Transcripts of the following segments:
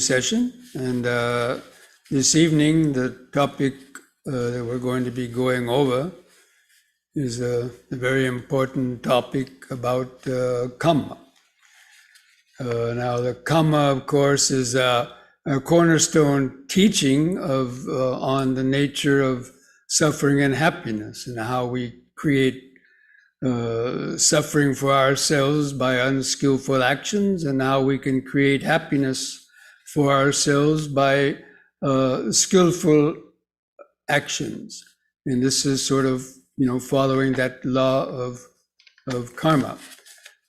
session, and this evening the topic that we're going to be going over is a very important topic about Kamma. Now the Kamma, of course, is a cornerstone teaching of on the nature of suffering and happiness, and how we create suffering for ourselves by unskillful actions, and how we can create happiness for ourselves by skillful actions. And this is sort of, following that law of karma.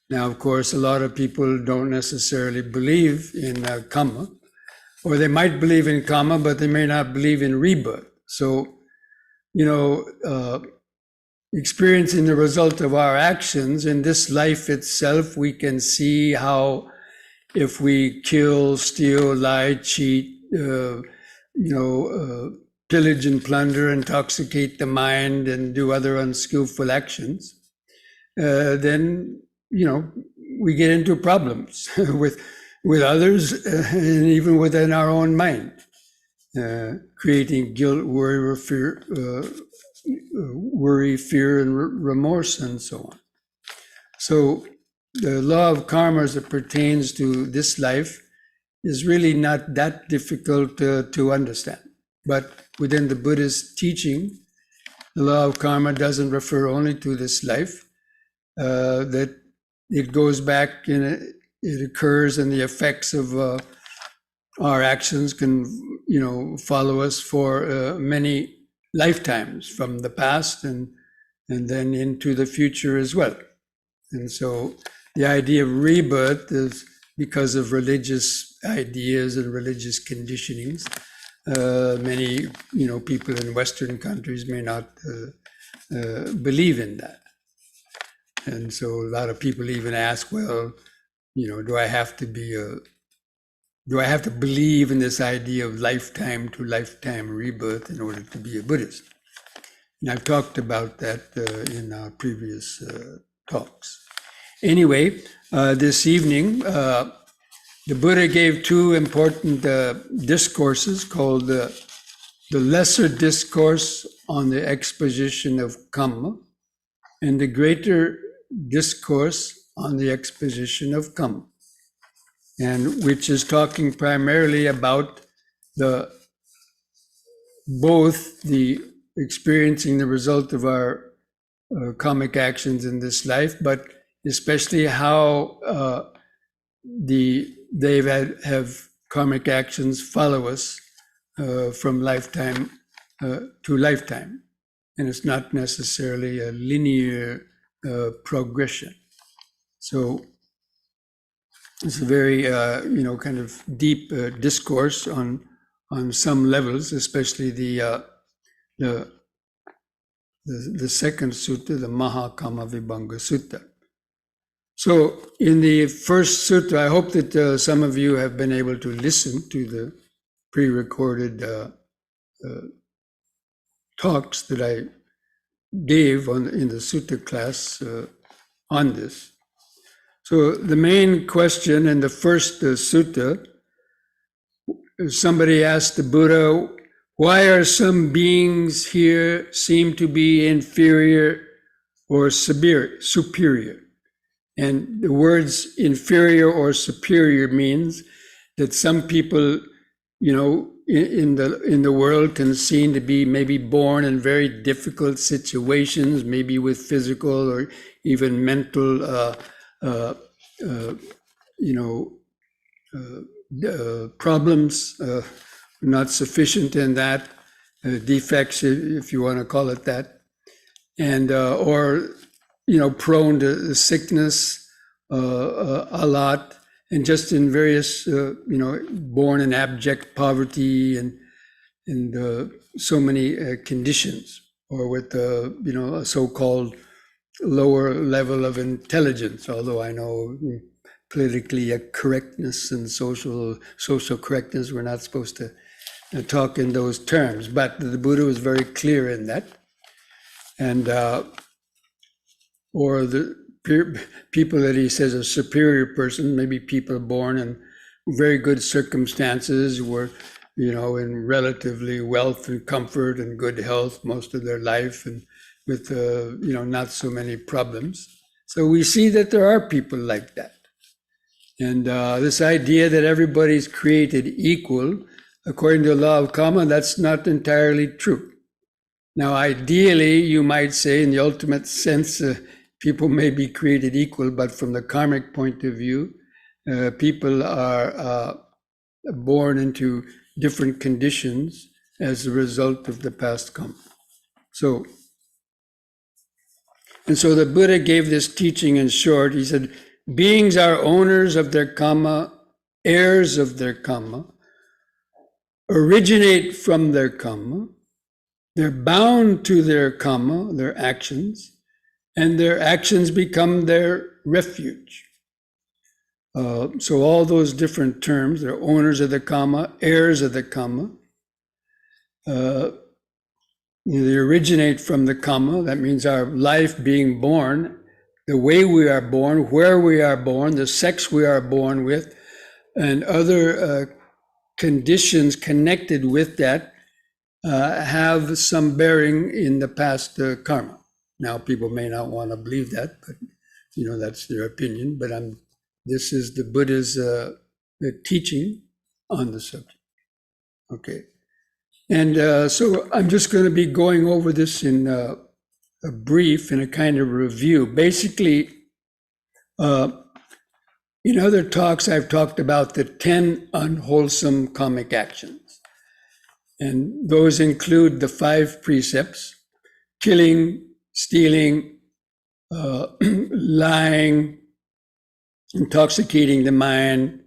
Now, of course, a lot of people don't necessarily believe in Kamma, or they might believe in Kamma, but they may not believe in rebirth. So, experiencing the result of our actions in this life itself, we can see how if we kill, steal, lie, cheat, pillage and plunder, intoxicate the mind, and do other unskillful actions, then, we get into problems with others and even within our own mind, creating guilt, worry, fear, and remorse, and so on. So the law of karma as it pertains to this life is really not that difficult to understand. But within the Buddhist teaching, the law of karma doesn't refer only to this life, that it goes back and it occurs, and the effects of our actions can, follow us for many lifetimes from the past and then into the future as well. And so the idea of rebirth is because of religious ideas and religious conditionings. Many, people in Western countries may not believe in that. And so a lot of people even ask, well, do I have to believe in this idea of lifetime to lifetime rebirth in order to be a Buddhist? And I've talked about that in our previous talks. Anyway, this evening, the Buddha gave two important discourses called the Lesser Discourse on the Exposition of Kamma and the Greater Discourse on the Exposition of Kamma, and which is talking primarily about both the experiencing the result of our karmic actions in this life, but especially how have karmic actions follow us from lifetime to lifetime, and it's not necessarily a linear progression. So it's a very kind of deep discourse on some levels, especially the second sutta, the Mahakammavibanga sutta. So in the first sutta, I hope that some of you have been able to listen to the pre-recorded talks that I gave in the sutta class on this. So the main question in the first sutta, somebody asked the Buddha, why are some beings here seem to be inferior or superior? And the words inferior or superior means that some people, in the world can seem to be maybe born in very difficult situations, maybe with physical or even mental problems, not sufficient in that, defects, if you want to call it that, and or prone to sickness a lot, and just in various born in abject poverty and so many conditions, or with a so-called lower level of intelligence, although I know politically correctness and social correctness, we're not supposed to talk in those terms, but the Buddha was very clear in that. And or the people that he says a superior person, maybe people born in very good circumstances, were, in relatively wealth and comfort and good health most of their life, and with, not so many problems. So we see that there are people like that. And this idea that everybody's created equal, according to the law of Kamma, that's not entirely true. Now, ideally, you might say, in the ultimate sense, people may be created equal, but from the karmic point of view, people are born into different conditions as a result of the past karma. So the Buddha gave this teaching in short. He said, beings are owners of their karma, heirs of their karma, originate from their karma, they're bound to their karma, their actions, and their actions become their refuge. So all those different terms, they're owners of the karma, heirs of the karma. They originate from the karma. That means our life being born, the way we are born, where we are born, the sex we are born with, and other conditions connected with that have some bearing in the past karma. Now, people may not want to believe that, but that's their opinion. But this is the Buddha's teaching on the subject. Okay, and so I'm just going to be going over this in a brief, in a kind of review. Basically, in other talks, I've talked about the 10 unwholesome karmic actions. And those include the 5 precepts: killing, stealing, lying, intoxicating the mind,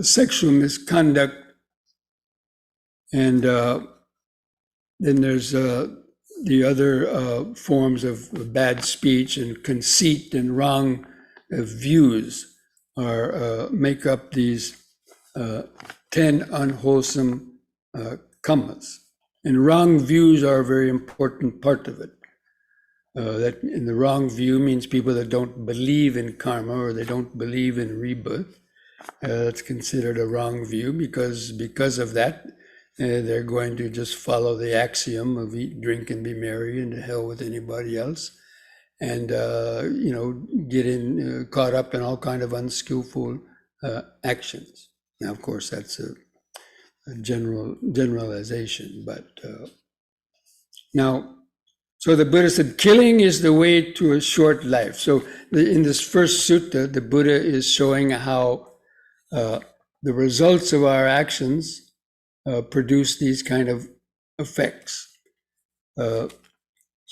sexual misconduct, and then there's the other forms of bad speech and conceit and wrong views make up these 10 unwholesome kammas. And wrong views are a very important part of it. That in the wrong view means people that don't believe in karma, or they don't believe in rebirth. That's considered a wrong view because of that, they're going to just follow the axiom of eat, drink, and be merry, and to hell with anybody else, and get caught up in all kind of unskillful actions. Now, of course, that's a generalization, but now. So the Buddha said, killing is the way to a short life. So in this first sutta, the Buddha is showing how the results of our actions produce these kind of effects. So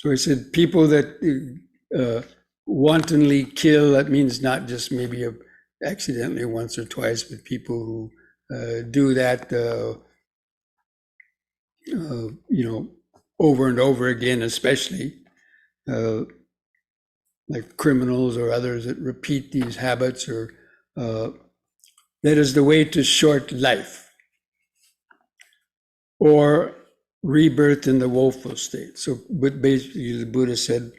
he said, people that wantonly kill, that means not just maybe accidentally once or twice, but people who do that, over and over again, especially like criminals or others that repeat these habits, or that is the way to short life or rebirth in the woeful state. So, but basically, the Buddha said,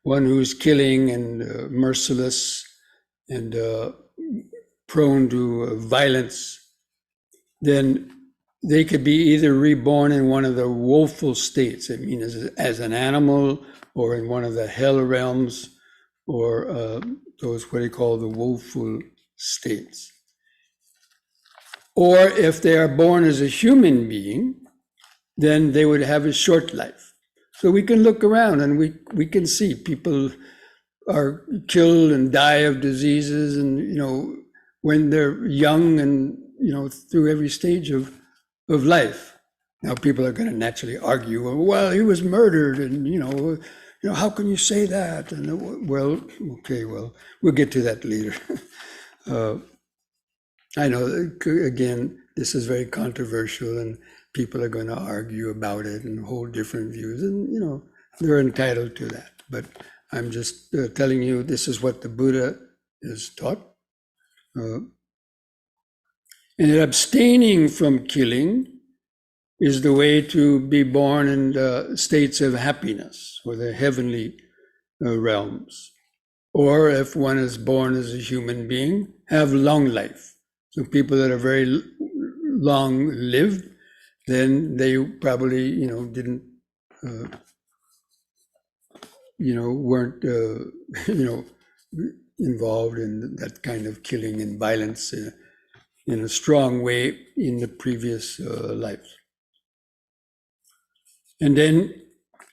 one who's killing and merciless and prone to violence, then they could be either reborn in one of the woeful states, I mean, as an animal, or in one of the hell realms, or those what they call the woeful states. Or if they are born as a human being, then they would have a short life. So we can look around and we can see people are killed and die of diseases, and when they're young, and through every stage of life. Now, people are going to naturally argue, well, he was murdered, and how can you say that? And well, we'll get to that later. I know, again, this is very controversial, and people are going to argue about it and hold different views, and they're entitled to that. But I'm just telling you, this is what the Buddha is taught. And abstaining from killing is the way to be born in states of happiness, or the heavenly realms. Or if one is born as a human being, have long life. So people that are very long-lived, then they probably, didn't, weren't, involved in that kind of killing and violence in a strong way in the previous lives. And then,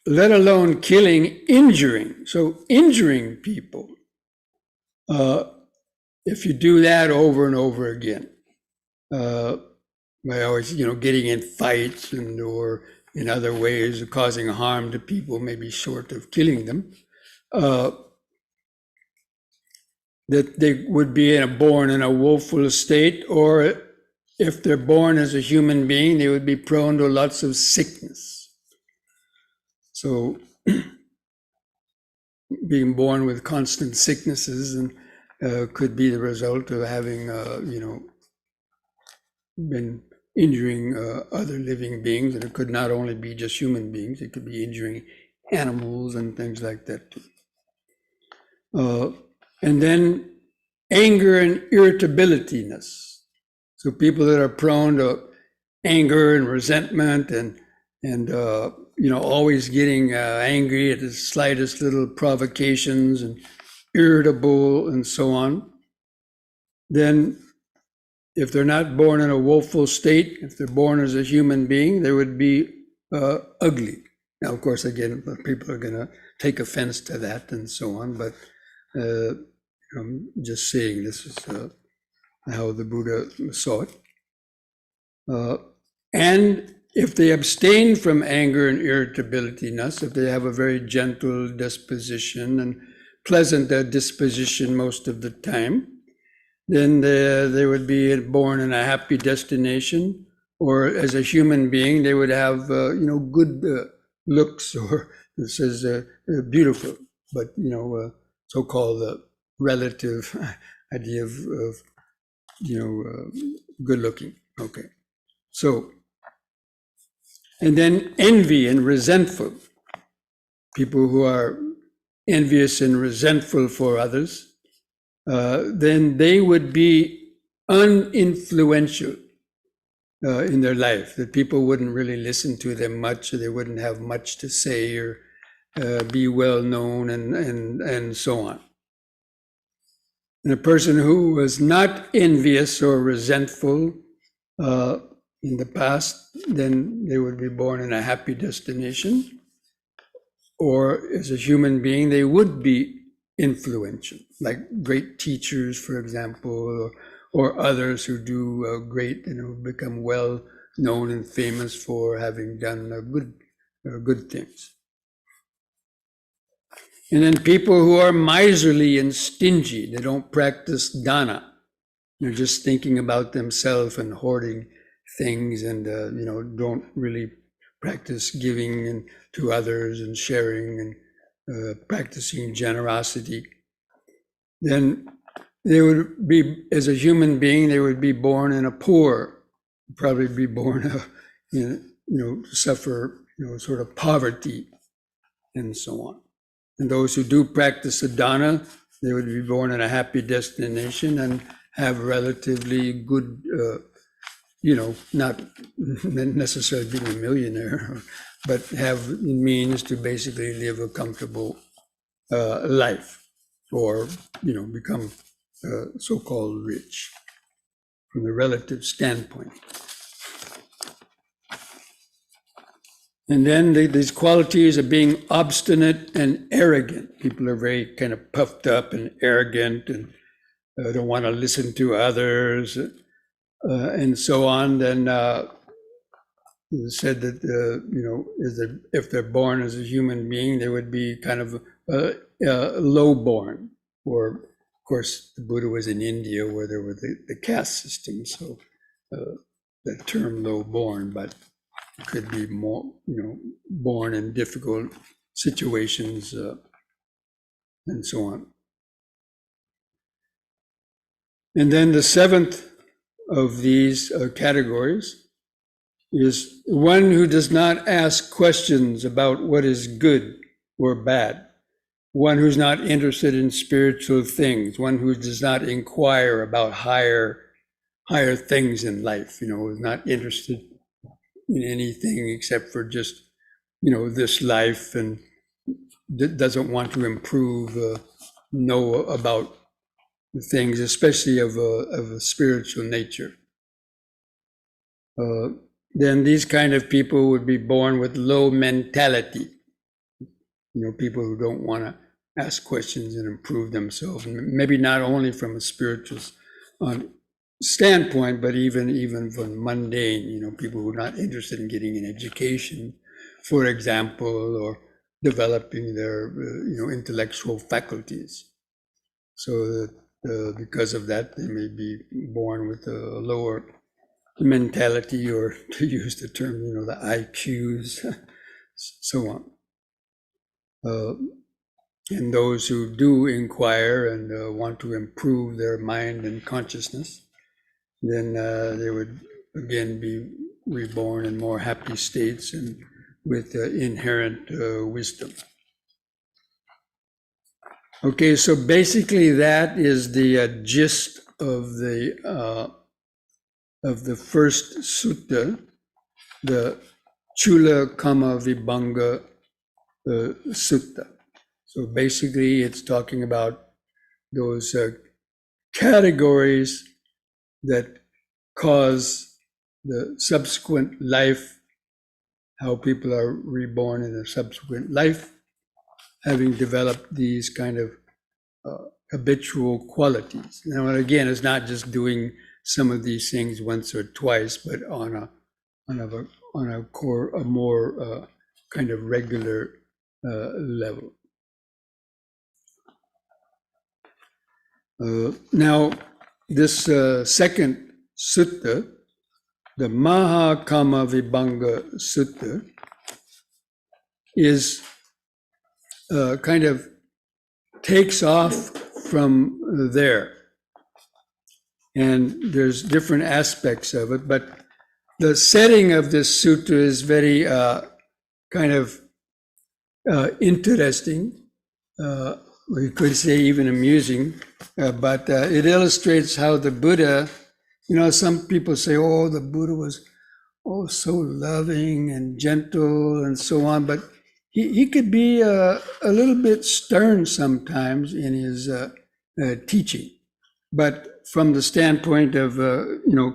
let alone killing, injuring. So injuring people, if you do that over and over again, by always, getting in fights or in other ways causing harm to people, maybe short of killing them, that they would be born in a woeful state, or if they're born as a human being, they would be prone to lots of sickness. So being born with constant sicknesses and could be the result of having, been injuring other living beings, and it could not only be just human beings, it could be injuring animals and things like that too. And then anger and irritabilitiness. So people that are prone to anger and resentment and always getting angry at the slightest little provocations and irritable and so on, then if they're not born in a woeful state, if they're born as a human being, they would be ugly. Now, of course, again, people are going to take offense to that and so on, but I'm just saying this is how the Buddha saw it. And if they abstain from anger and irritabilitiness, if they have a very gentle disposition and pleasant disposition most of the time, then they would be born in a happy destination, or as a human being, they would have, good looks, or it says beautiful, but, so-called relative idea of good looking. Okay. So, and then envy and resentful. People who are envious and resentful for others, then they would be uninfluential in their life, that people wouldn't really listen to them much, or they wouldn't have much to say, or be well known, and so on. And a person who was not envious or resentful in the past, then they would be born in a happy destination, or as a human being, they would be influential, like great teachers, for example, or others who do great, become well known and famous for having done good things. And then people who are miserly and stingy, they don't practice dana. They're just thinking about themselves and hoarding things, and don't really practice giving to others and sharing and practicing generosity. Then they would be, as a human being, they would be born in a poor, probably be born suffer sort of poverty and so on. And those who do practice sadhana, they would be born in a happy destination and have relatively good, not necessarily being a millionaire, but have means to basically live a comfortable life, or become so-called rich from the relative standpoint. And then these qualities of being obstinate and arrogant. People are very kind of puffed up and arrogant and don't want to listen to others and so on. Then it said that, if they're born as a human being, they would be kind of low-born. Or, of course, the Buddha was in India where there were the caste system, so the term low-born, but could be more, born in difficult situations and so on. And then the seventh of these categories is one who does not ask questions about what is good or bad, one who's not interested in spiritual things, one who does not inquire about higher higher things in life, was not interested in anything except for just, this life, and doesn't want to improve, know about things, especially of a spiritual nature. Then these kind of people would be born with low mentality. People who don't want to ask questions and improve themselves, maybe not only from a spiritual standpoint, but even from mundane, people who are not interested in getting an education, for example, or developing their intellectual faculties. So that because of that, they may be born with a lower mentality, or to use the term, the IQs, so on. And those who do inquire and want to improve their mind and consciousness, then they would again be reborn in more happy states and with inherent wisdom. Okay, so basically that is the gist of the first sutta, the Cula Kammavibanga sutta. So basically, it's talking about those categories that cause the subsequent life, how people are reborn in a subsequent life, having developed these kind of habitual qualities. Now, again, it's not just doing some of these things once or twice, but on a more kind of regular level. Now, this second sutta, the Mahakammavibanga sutta, is kind of takes off from there. And there's different aspects of it, but the setting of this sutta is very kind of interesting. We could say even amusing, but it illustrates how the Buddha, some people say, oh, the Buddha was so loving and gentle and so on, but he could be a little bit stern sometimes in his teaching, but from the standpoint of,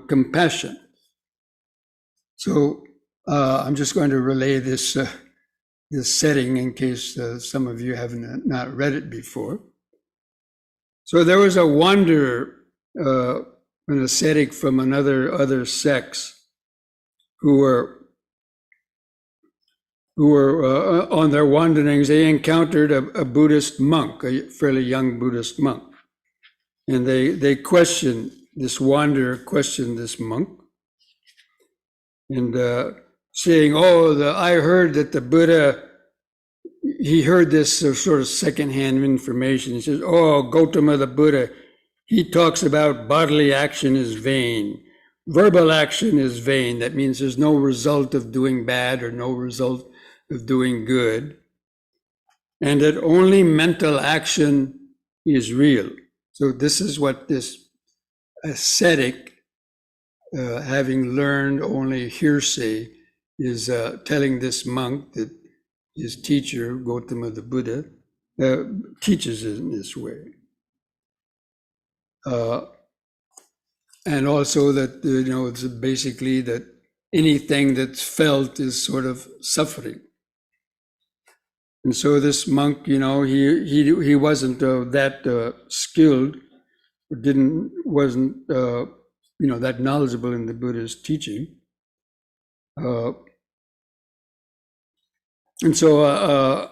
compassion. So I'm just going to relay this setting in case some of you haven't not read it before. So there was a wanderer, an ascetic from other sects, who were on their wanderings. They encountered a Buddhist monk, a fairly young Buddhist monk, and they questioned this wanderer, questioned this monk, and saying, I heard that the Buddha, he heard this sort of secondhand information. He says, Gautama the Buddha, he talks about bodily action is vain. Verbal action is vain. That means there's no result of doing bad or no result of doing good. And that only mental action is real. So this is what this ascetic, having learned only hearsay, is telling this monk that his teacher, Gautama the Buddha, teaches it in this way. And also that, it's basically that anything that's felt is sort of suffering. And so this monk, he wasn't that skilled, wasn't that knowledgeable in the Buddha's teaching. And so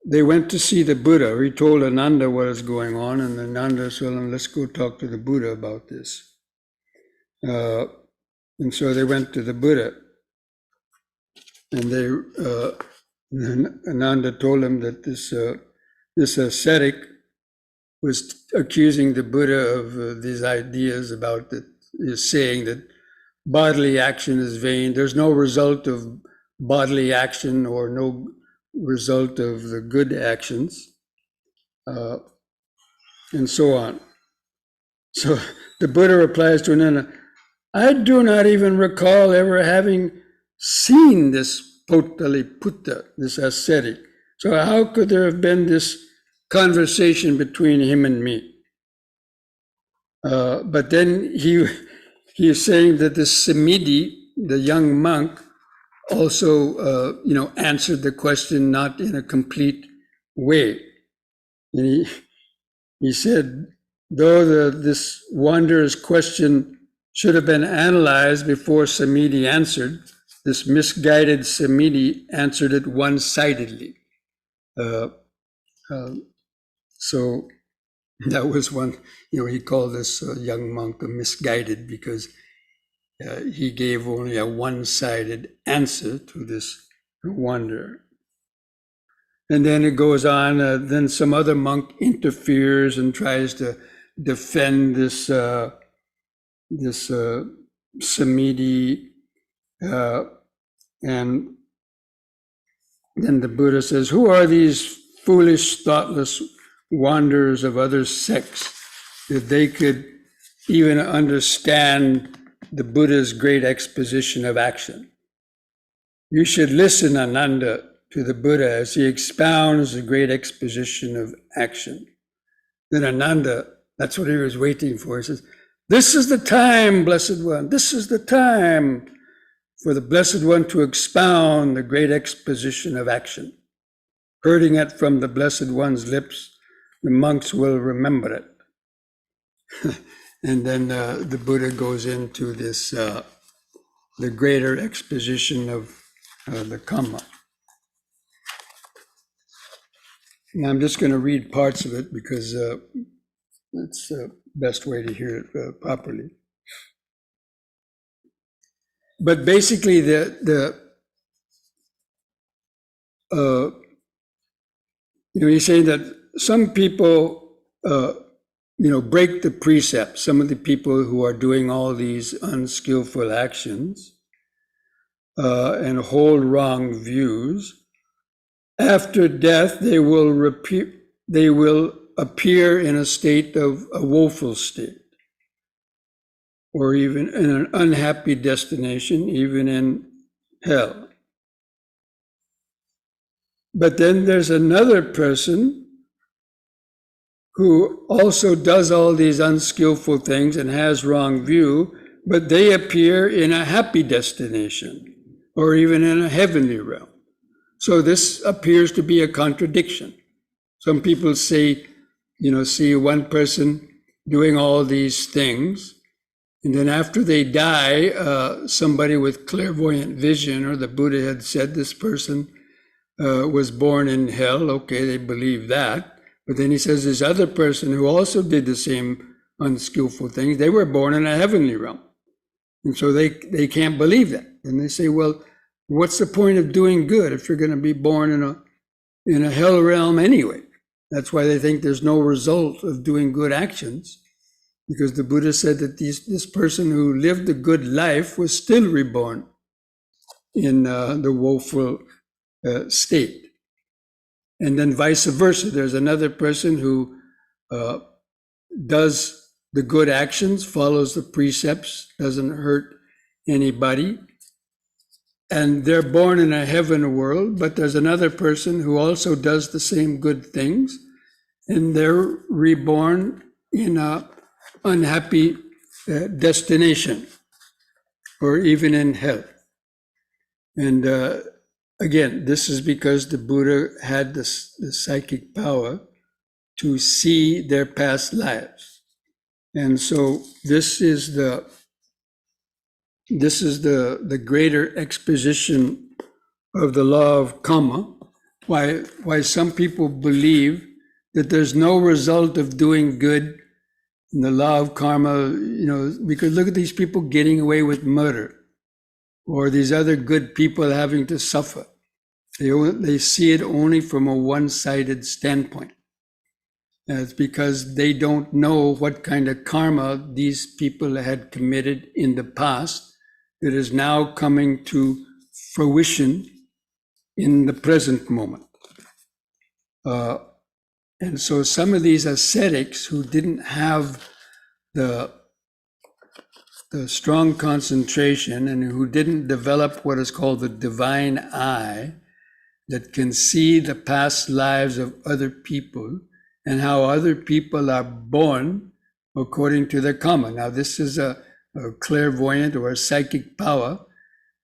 they went to see the Buddha. He told Ananda what was going on, and Ananda said, let's go talk to the Buddha about this. And so they went to the Buddha, and Ananda told him that this ascetic was accusing the Buddha of these ideas about saying that bodily action is vain. There's no result of bodily action or no result of the good actions, and so on. So the Buddha replies to Ananda, I do not even recall ever having seen this Pottaliputta, this ascetic. So how could there have been this conversation between him and me? But then he is saying that this Samiti, the young monk, also answered the question not in a complete way. And he said, though this wanderer's question should have been analyzed before Samiti answered, this misguided Samiti answered it one-sidedly. So that was one, he called this young monk a misguided because he gave only a one-sided answer to this wanderer. And then it goes on, then some other monk interferes and tries to defend this Samiti, and then the Buddha says, who are these foolish, thoughtless wanderers of other sects that they could even understand the Buddha's great exposition of action? You should listen, Ananda, to the Buddha as he expounds the great exposition of action. Then Ananda, that's what he was waiting for. He says, this is the time, Blessed One, this is the time for the Blessed One to expound the great exposition of action. Hearing it from the Blessed One's lips, the monks will remember it. And then the Buddha goes into this, the greater exposition of the Kamma. And I'm just going to read parts of it because it's the best way to hear it properly. But basically, he's saying that some people, break the precepts. Some of the people who are doing all these unskillful actions and hold wrong views. After death, they will appear in a state of a woeful state, or even in an unhappy destination, even in hell. But then there's another person who also does all these unskillful things and has wrong view, but they appear in a happy destination, or even in a heavenly realm. So this appears to be a contradiction. Some people say, see one person doing all these things, and then after they die, somebody with clairvoyant vision, or the Buddha had said this person was born in hell. Okay, they believe that. But then he says this other person who also did the same unskillful things, they were born in a heavenly realm. And so they can't believe that. And they say, well, what's the point of doing good if you're going to be born in a hell realm anyway? That's why they think there's no result of doing good actions, because the Buddha said that this person who lived a good life was still reborn in the woeful state. And then vice versa. There's another person who does the good actions, follows the precepts, doesn't hurt anybody, and they're born in a heaven world, but there's another person who also does the same good things, and they're reborn in a unhappy destination, or even in hell. And again, this is because the Buddha had the psychic power to see their past lives. And so this is the greater exposition of the law of Kamma, why some people believe that there's no result of doing good in the law of karma, because look at these people getting away with murder, or these other good people having to suffer. They see it only from a one-sided standpoint. And it's because they don't know what kind of karma these people had committed in the past that is now coming to fruition in the present moment. And so some of these ascetics who didn't have the strong concentration and who didn't develop what is called the divine eye that can see the past lives of other people and how other people are born according to their karma. Now, this is a clairvoyant or a psychic power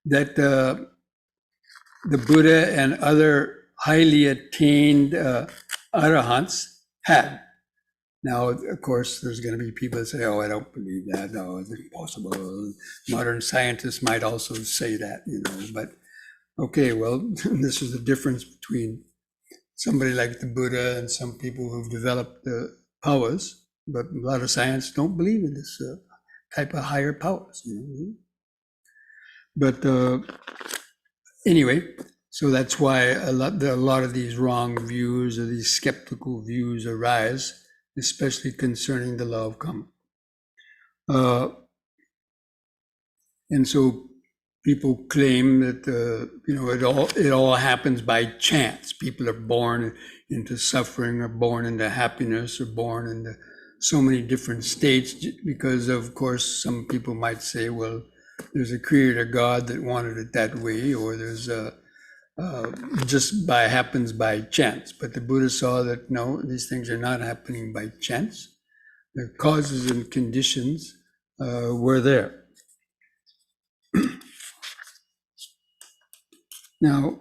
that the Buddha and other highly attained arahants had. Now, of course, there's going to be people that say, oh, I don't believe that. No, it's impossible. Modern scientists might also say that, but okay, well, this is the difference between somebody like the Buddha and some people who've developed the powers, but a lot of science don't believe in this type of higher powers. But anyway, so that's why a lot of these wrong views or these skeptical views arise, especially concerning the law of karma. And so people claim that it all happens by chance. People are born into suffering, or born into happiness, or born into so many different states because, of course, some people might say, well, there's a creator God that wanted it that way, or there's just happens by chance. But the Buddha saw that no, these things are not happening by chance. The causes and conditions were there. Now,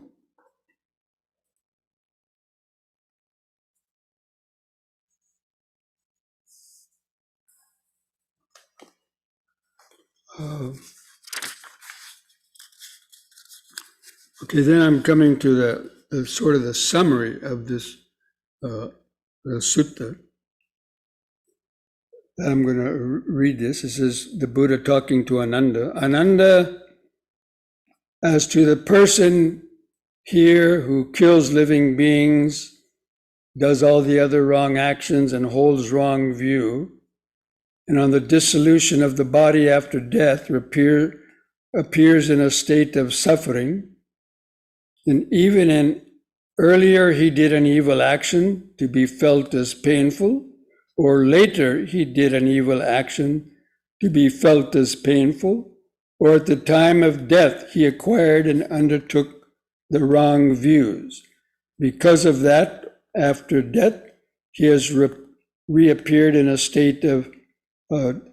okay, then I'm coming to the sort of the summary of this the sutta. I'm going to read this. It says, the Buddha talking to Ananda. Ananda, as to the person here who kills living beings, does all the other wrong actions and holds wrong view, and on the dissolution of the body after death appears in a state of suffering, and even in earlier he did an evil action to be felt as painful, or later he did an evil action to be felt as painful, or at the time of death he acquired and undertook the wrong views. Because of that, after death, he has reappeared in a state of an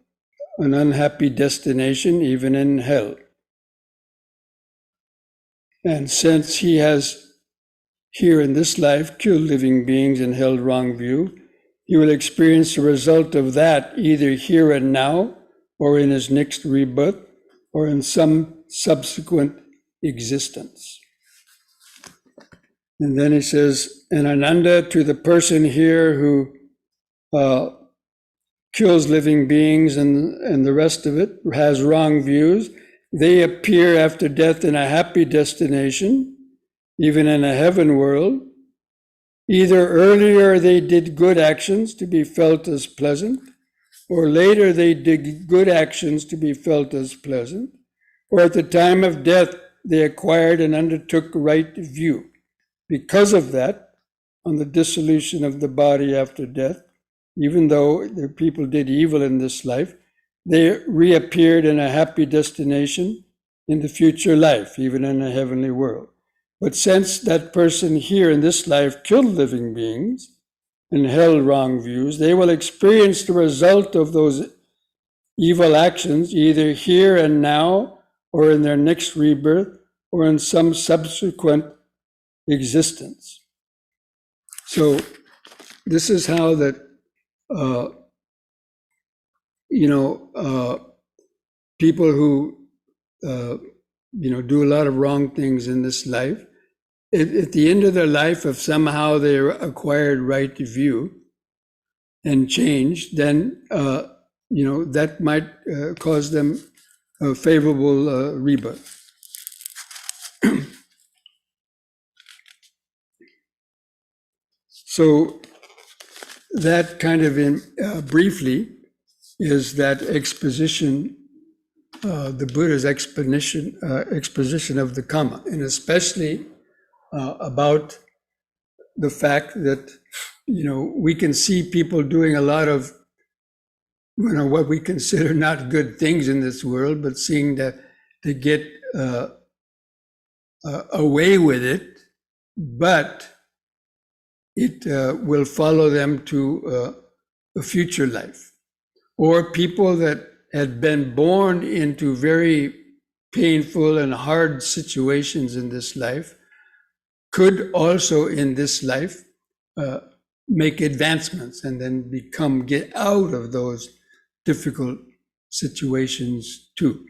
unhappy destination, even in hell. And since he has here in this life killed living beings and held wrong view, he will experience the result of that either here and now, or in his next rebirth, or in some subsequent existence. And then he says, and Ananda, to the person here who kills living beings and the rest of it, has wrong views, they appear after death in a happy destination, even in a heaven world. Either earlier they did good actions to be felt as pleasant, or later they did good actions to be felt as pleasant, or at the time of death they acquired and undertook right view. Because of that, on the dissolution of the body after death, even though the people did evil in this life, they reappeared in a happy destination in the future life, even in a heavenly world. But since that person here in this life killed living beings and held wrong views, they will experience the result of those evil actions either here and now, or in their next rebirth, or in some subsequent existence. So this is how that, people who, do a lot of wrong things in this life, at the end of their life, if somehow they acquired right view and changed, then, that might cause them a favorable rebirth. So that kind of briefly is that exposition, the Buddha's exposition of the Kamma, and especially about the fact that, we can see people doing a lot of what we consider not good things in this world, but seeing that they get away with it, but it will follow them to a future life. Or people that had been born into very painful and hard situations in this life could also in this life make advancements and then get out of those difficult situations too.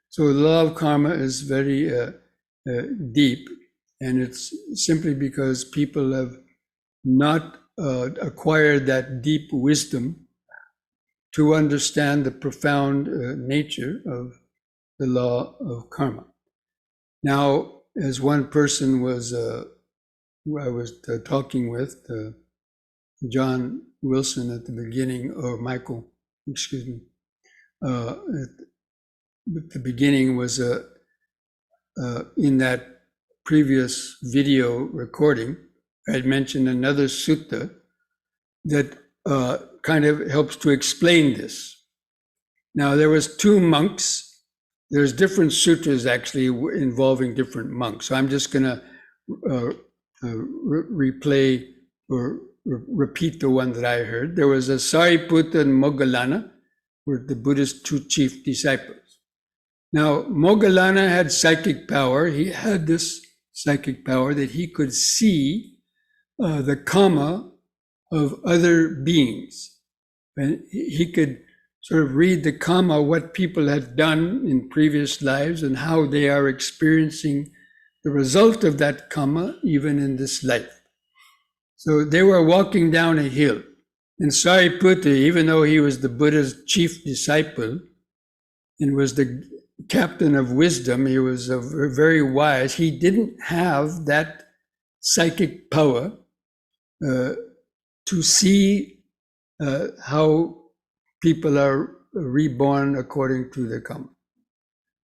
So the law of karma is very deep, and it's simply because people have not acquired that deep wisdom to understand the profound nature of the law of karma. Now, as one person was, who I was talking with, John Wilson at the beginning, or Michael, excuse me, at the beginning was in that previous video recording, I had mentioned another sutta that kind of helps to explain this. Now, there was two monks. There's different sutras actually involving different monks. So I'm just going to replay or repeat the one that I heard. There was a Sariputta and Moggallana, were the Buddha's two chief disciples. Now, Moggallana had psychic power. He had this psychic power that he could see the Kamma of other beings. And he could sort of read the Kamma, what people had done in previous lives and how they are experiencing the result of that Kamma even in this life. So they were walking down a hill. And Sariputta, even though he was the Buddha's chief disciple and was the captain of wisdom, he was very wise, he didn't have that psychic power to see how people are reborn according to the Kamma.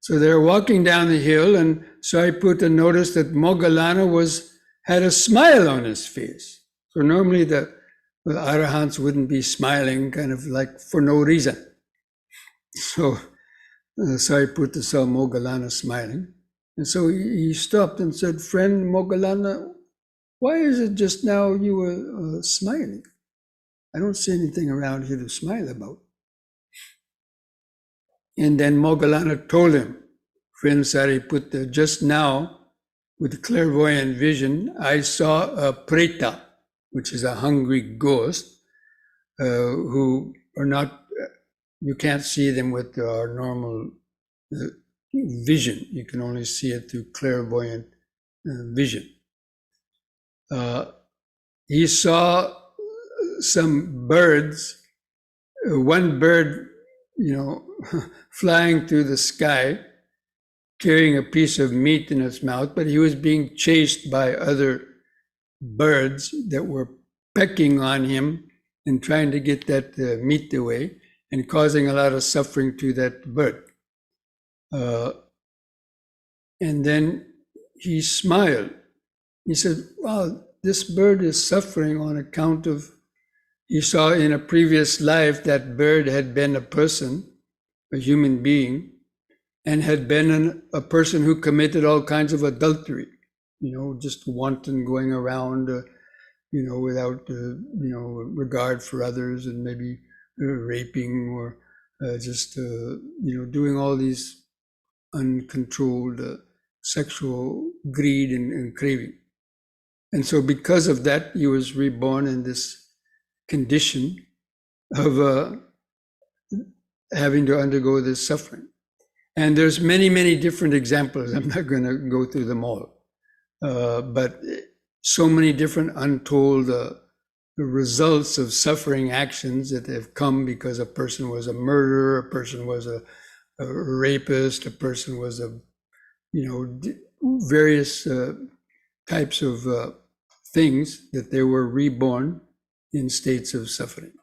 So they're walking down the hill, and Sariputta noticed that Moggallana had a smile on his face. So normally the Arahants wouldn't be smiling kind of like for no reason. So Sariputta saw Moggallana smiling. And so he stopped and said, "Friend Moggallana, why is it just now you were smiling? I don't see anything around here to smile about." And then Moggallana told him, "Friend Sariputta, just now, with clairvoyant vision, I saw a preta, which is a hungry ghost, who are not, you can't see them with our normal vision. You can only see it through clairvoyant vision. He saw some birds, one bird, flying through the sky, carrying a piece of meat in its mouth, but he was being chased by other birds that were pecking on him and trying to get that meat away and causing a lot of suffering to that bird. And then he smiled. He said, "Wow, this bird is suffering on account of," he saw in a previous life that bird had been a person, a human being, and had been a person who committed all kinds of adultery, just wanton going around, without, regard for others, and maybe raping or just, doing all these uncontrolled sexual greed and craving. And so because of that, he was reborn in this condition of having to undergo this suffering. And there's many, many different examples. I'm not going to go through them all. But so many different untold results of suffering actions that have come because a person was a murderer, a person was a rapist, a person was various types of things that they were reborn in states of suffering.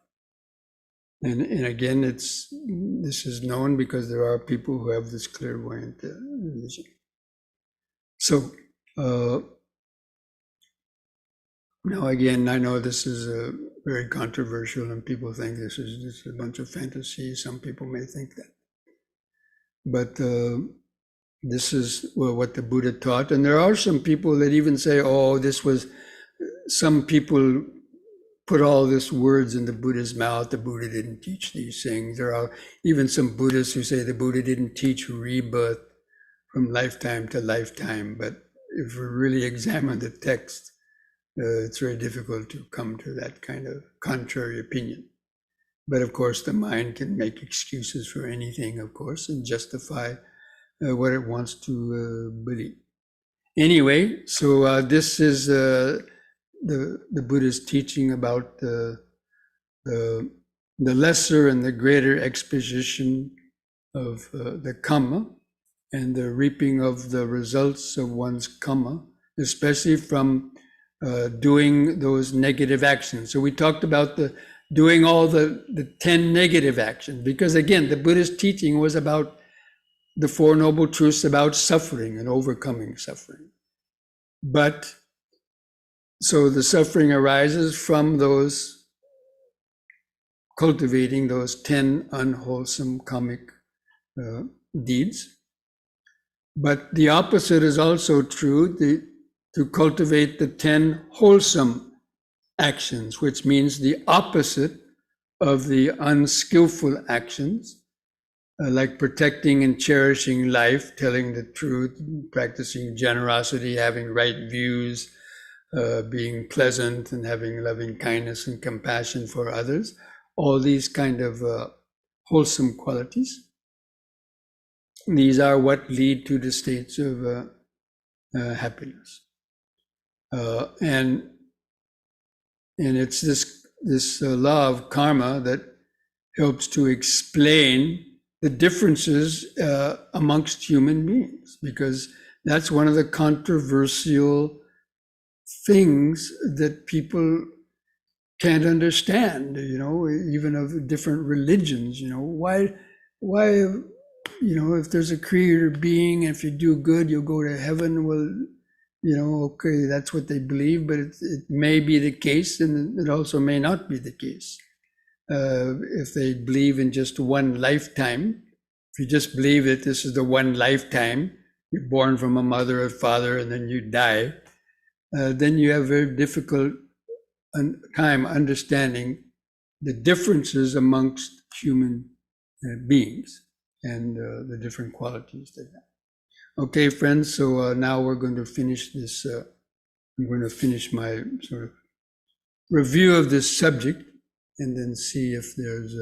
And again, this is known because there are people who have this clairvoyant vision. So now again, I know this is very controversial, and people think this is just a bunch of fantasy. Some people may think that. But this is what the Buddha taught. And there are some people that even say, oh, this was, some people put all these words in the Buddha's mouth. The Buddha didn't teach these things. There are even some Buddhists who say the Buddha didn't teach rebirth from lifetime to lifetime. But if we really examine the text, it's very difficult to come to that kind of contrary opinion. But of course, the mind can make excuses for anything, of course, and justify what it wants to believe. Anyway, so this is the Buddha's teaching about the lesser and the greater exposition of the Kamma and the reaping of the results of one's Kamma, especially from doing those negative actions. So we talked about doing all the 10 negative actions, because again, the Buddha's teaching was about the Four Noble Truths, about suffering and overcoming suffering. But so the suffering arises from those cultivating those 10 unwholesome kammic deeds. But the opposite is also true, to cultivate the 10 wholesome actions, which means the opposite of the unskillful actions, like protecting and cherishing life, telling the truth, practicing generosity, having right views, being pleasant and having loving kindness and compassion for others. All these kind of wholesome qualities. These are what lead to the states of happiness. And it's this law of karma that helps to explain the differences amongst human beings, because that's one of the controversial things that people can't understand, even of different religions. Why, if there's a creator being, if you do good, you'll go to heaven. Well, okay, that's what they believe, but it may be the case, and it also may not be the case. If they believe in just one lifetime, if you just believe that this is the one lifetime, you're born from a mother or father, and then you die, then you have a very difficult time understanding the differences amongst human beings and the different qualities they have. Okay, friends, so now we're going to finish this. I'm going to finish my sort of review of this subject and then see if there's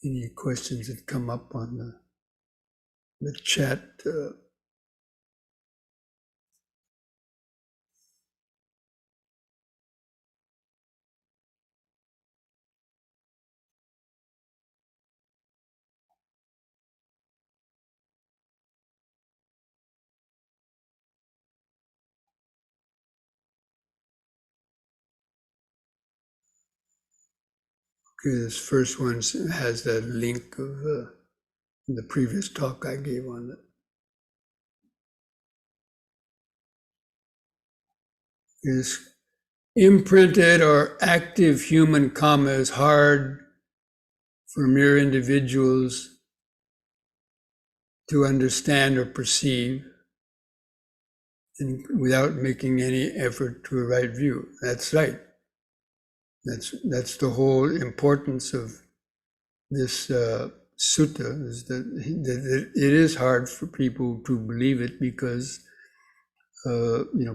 any questions that come up on the chat. Okay, this first one has that link of the previous talk I gave on it. Is imprinted or active human karma is hard for mere individuals to understand or perceive, and without making any effort to a right view. That's right. That's the whole importance of this sutta, is that it is hard for people to believe it, because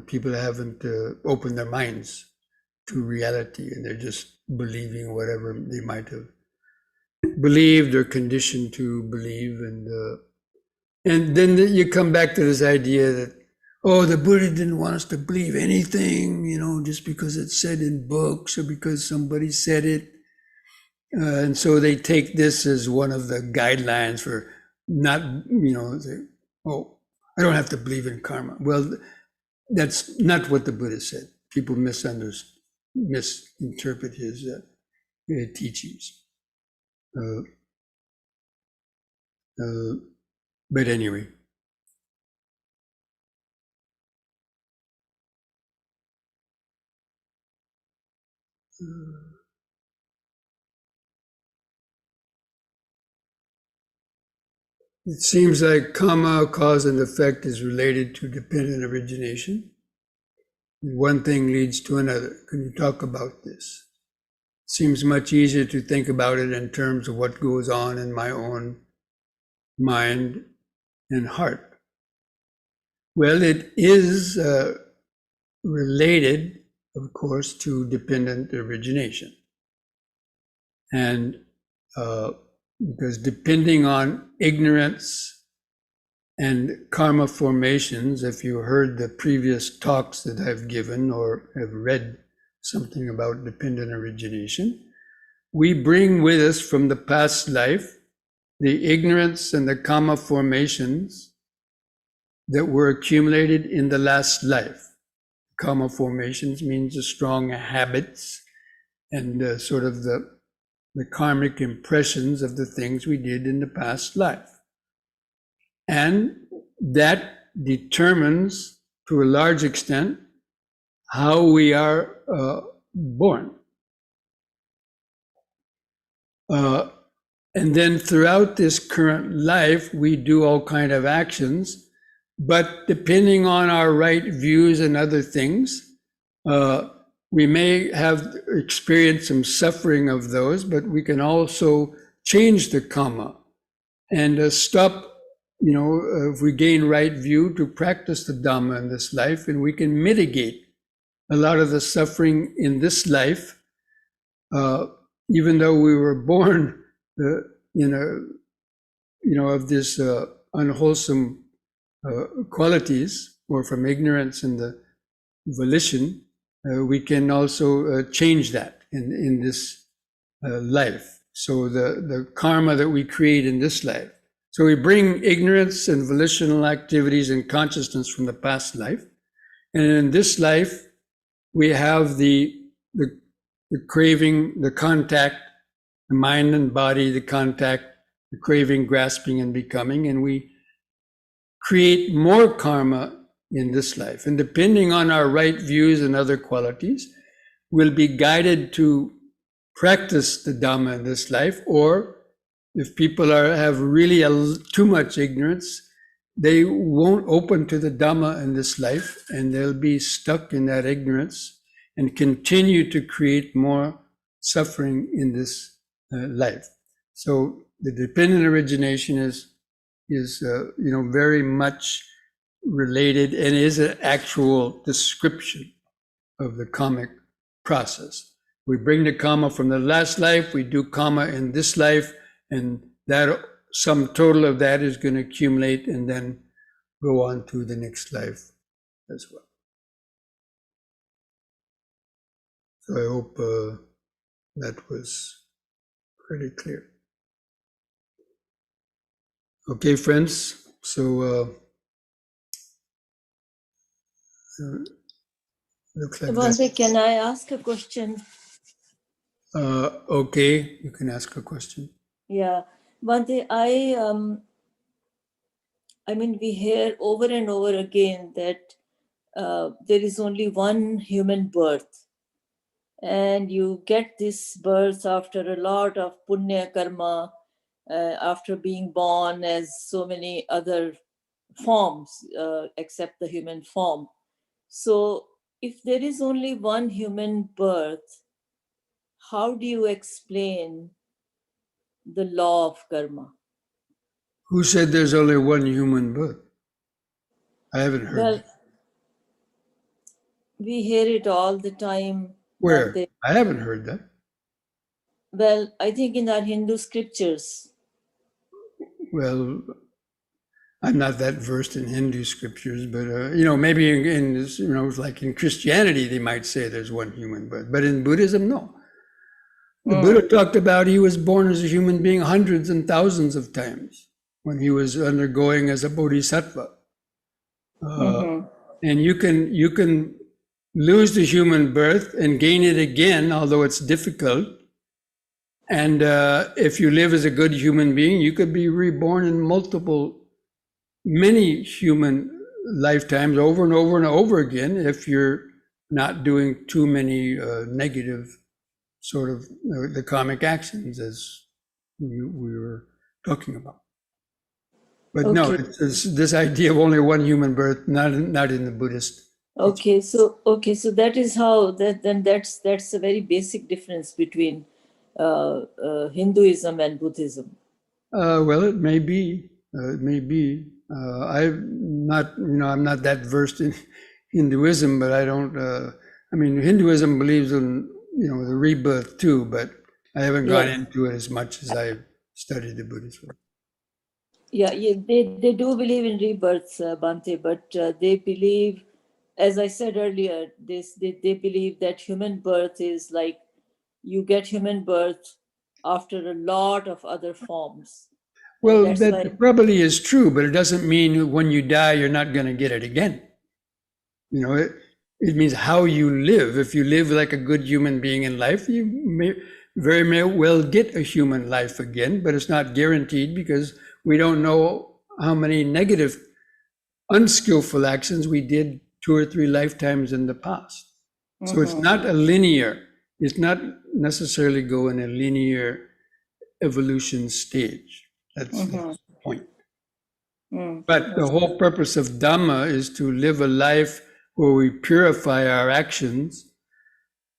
people haven't opened their minds to reality, and they're just believing whatever they might have believed or conditioned to believe, and then you come back to this idea that, oh, the Buddha didn't want us to believe anything, just because it's said in books or because somebody said it. And so they take this as one of the guidelines for not, oh, I don't have to believe in karma. Well, that's not what the Buddha said. People misinterpret his teachings. But anyway. It seems like kamma, cause and effect, is related to dependent origination. One thing leads to another. Can you talk about this? It seems much easier to think about it in terms of what goes on in my own mind and heart. Well, it is related, of course, to dependent origination. And because depending on ignorance and karma formations, if you heard the previous talks that I've given or have read something about dependent origination, we bring with us from the past life the ignorance and the karma formations that were accumulated in the last life. Karma formations means the strong habits and sort of the karmic impressions of the things we did in the past life. And that determines, to a large extent, how we are born. And then throughout this current life, we do all kind of actions, but depending on our right views and other things, we may have experienced some suffering of those, but we can also change the karma and stop, if we gain right view, to practice the Dhamma in this life, and we can mitigate a lot of the suffering in this life, even though we were born, of this unwholesome qualities, or from ignorance and the volition. We can also change that in this life. So the karma that we create in this life. So we bring ignorance and volitional activities and consciousness from the past life. And in this life, we have the craving, the contact, the mind and body, the contact, the craving, grasping, and becoming. And we create more karma in this life. And depending on our right views and other qualities, we'll be guided to practice the Dhamma in this life. Or if people have really too much ignorance, they won't open to the Dhamma in this life, and they'll be stuck in that ignorance and continue to create more suffering in this life. So the dependent origination is very much related and is an actual description of the karmic process. We bring the karma from the last life, we do karma in this life, and that sum total of that is going to accumulate and then go on to the next life as well. So I hope that was pretty clear. Okay, friends, so looks like Bhante, can I ask a question? Okay, you can ask a question. Yeah, Bhante, I mean, we hear over and over again that there is only one human birth, and you get this birth after a lot of punya karma, after being born as so many other forms except the human form. So if there is only one human birth, how do you explain the law of karma? Who said there's only one human birth? I haven't heard. Well, we hear it all the time. Where? Bhante. I haven't heard that. Well, I think in our Hindu scriptures. Well, I'm not that versed in Hindu scriptures, but maybe in like in Christianity, they might say there's one human birth, but in Buddhism, no. The Buddha talked about he was born as a human being hundreds and thousands of times when he was undergoing as a bodhisattva. And you can lose the human birth and gain it again, although it's difficult. And if you live as a good human being, you could be reborn in many human lifetimes over and over and over again if you're not doing too many negative sort of the karmic actions as we were talking about. But no, Okay. it's this idea of only one human birth, not in the Buddhist. Okay, so that is how that's a very basic difference between Hinduism and Buddhism. Well, it may be. It may be. I'm not that versed in Hinduism, but I don't. I mean, Hinduism believes in the rebirth too, but I haven't gone Yes. into it as much as I've studied the Buddhism. Yeah, they do believe in rebirths, Bhante, but they believe, as I said earlier, they believe that human birth is like you get human birth after a lot of other forms. And Well, that's why, that probably is true, but it doesn't mean when you die you're not going to get it again. It means how you live. If you live like a good human being in life, you may well get a human life again, but it's not guaranteed because we don't know how many negative, unskillful actions we did 2 or 3 lifetimes in the past. So it's not a linear, it's not necessarily go in a linear evolution stage. That's the point. But the whole purpose of Dhamma is to live a life where we purify our actions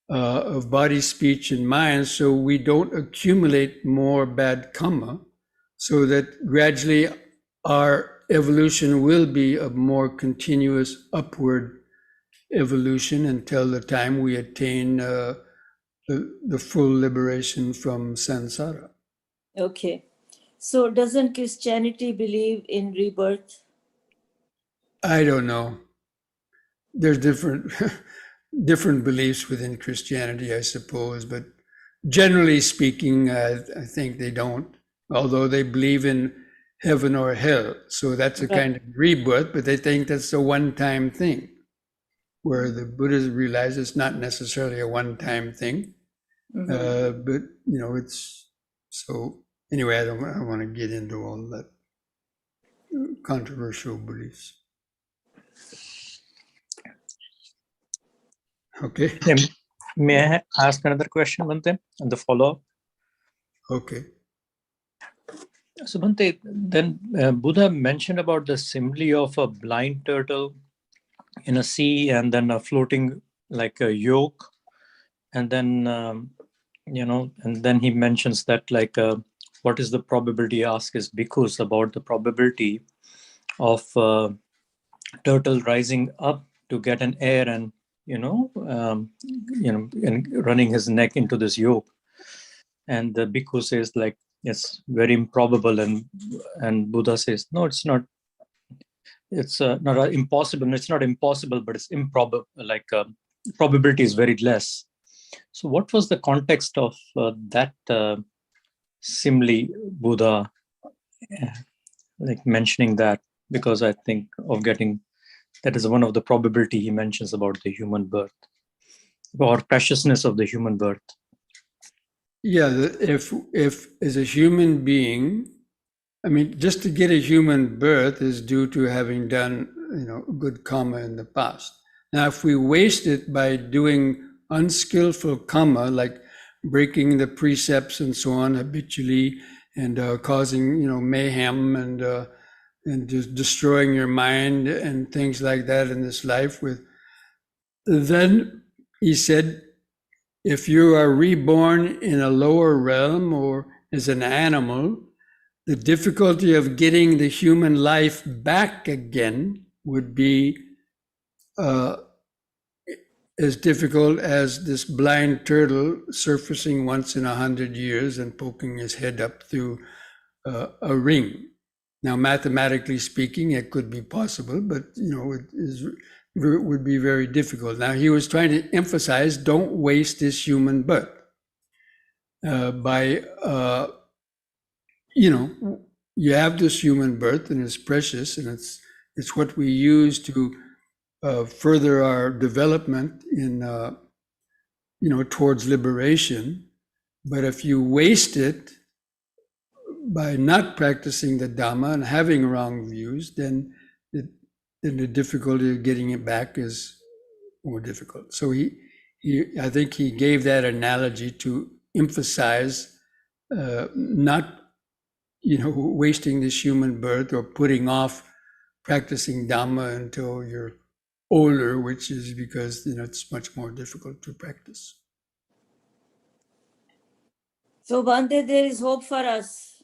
of body, speech, and mind so we don't accumulate more bad karma, so that gradually our evolution will be a more continuous upward evolution until the time we attain the full liberation from samsara. okay. So doesn't Christianity believe in rebirth? I don't know. There's different beliefs within Christianity, I suppose, but generally speaking, I think they don't, although they believe in heaven or hell. So that's a kind of rebirth, but they think that's a one-time thing, where the Buddhists realize it's not necessarily a one-time thing. But it's so. Anyway, I don't want to get into all that controversial beliefs. Okay. May I ask another question, Bhante, and the follow-up? Okay. So, Bhante, then Buddha mentioned about the simile of a blind turtle in a sea and then floating like a yoke. And then, and then he mentions that what is the probability? Ask his bhikkhus about the probability of turtle rising up to get an air and and running his neck into this yoke. And the bhikkhu says it's very improbable, and Buddha says no, it's not. It's not impossible. It's not impossible, but it's improbable. Probability is very less. So, what was the context of that simile, Buddha, mentioning that? Because I think of getting that is one of the probability he mentions about the human birth or preciousness of the human birth. Yeah, if as a human being, I mean, just to get a human birth is due to having done good karma in the past. Now, if we waste it by doing unskillful karma, like breaking the precepts and so on habitually, and causing mayhem and just destroying your mind and things like that in this life, then he said, if you are reborn in a lower realm or as an animal, the difficulty of getting the human life back again would be as difficult as this blind turtle surfacing once in 100 years and poking his head up through a ring. Now, mathematically speaking, it could be possible, but it would be very difficult. Now, he was trying to emphasize, don't waste this human birth you have this human birth and it's precious, and it's what we use to further our development in towards liberation. But if you waste it by not practicing the Dhamma and having wrong views, then the difficulty of getting it back is more difficult. So he I think he gave that analogy to emphasize not, wasting this human birth or putting off practicing Dhamma until you're older, which is because, it's much more difficult to practice. So, Bhante, there is hope for us.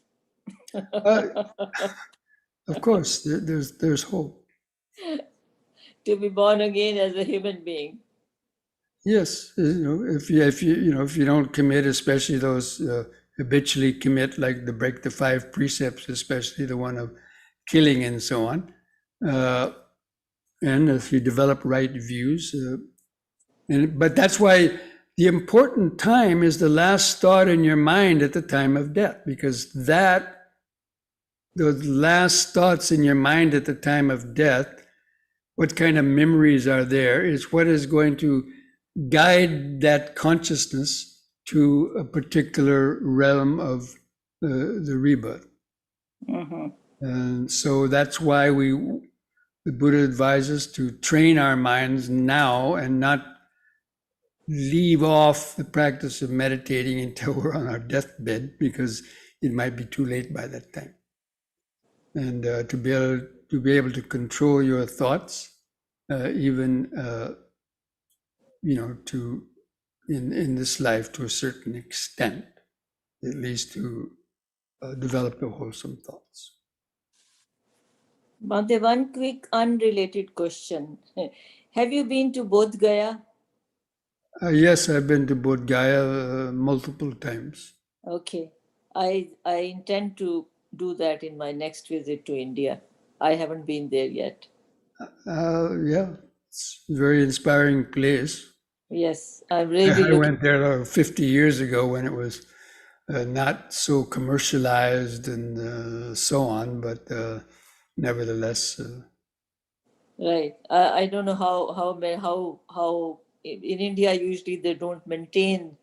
Of course, there's hope. To be born again as a human being. Yes, if you don't commit, especially those habitually commit, like the break the 5 precepts, especially the one of killing and so on, and if you develop right views, but that's why the important time is the last thought in your mind at the time of death, because those last thoughts in your mind at the time of death, what kind of memories are there, is what is going to guide that consciousness to a particular realm of the rebirth. Mm-hmm. And so that's why the Buddha advises to train our minds now and not leave off the practice of meditating until we're on our deathbed, because it might be too late by that time. And to be able to control your thoughts, even to in this life to a certain extent, at least to develop the wholesome thoughts. Bhante, one quick unrelated question. Have you been to Bodh Gaya? Yes, I've been to Bodh Gaya multiple times. Okay. I intend to do that in my next visit to India. I haven't been there yet. Yeah, it's a very inspiring place. Yes, I'm really I looking. went there 50 years ago when it was not so commercialized and so on, but nevertheless. Right. I don't know how in India usually they don't maintain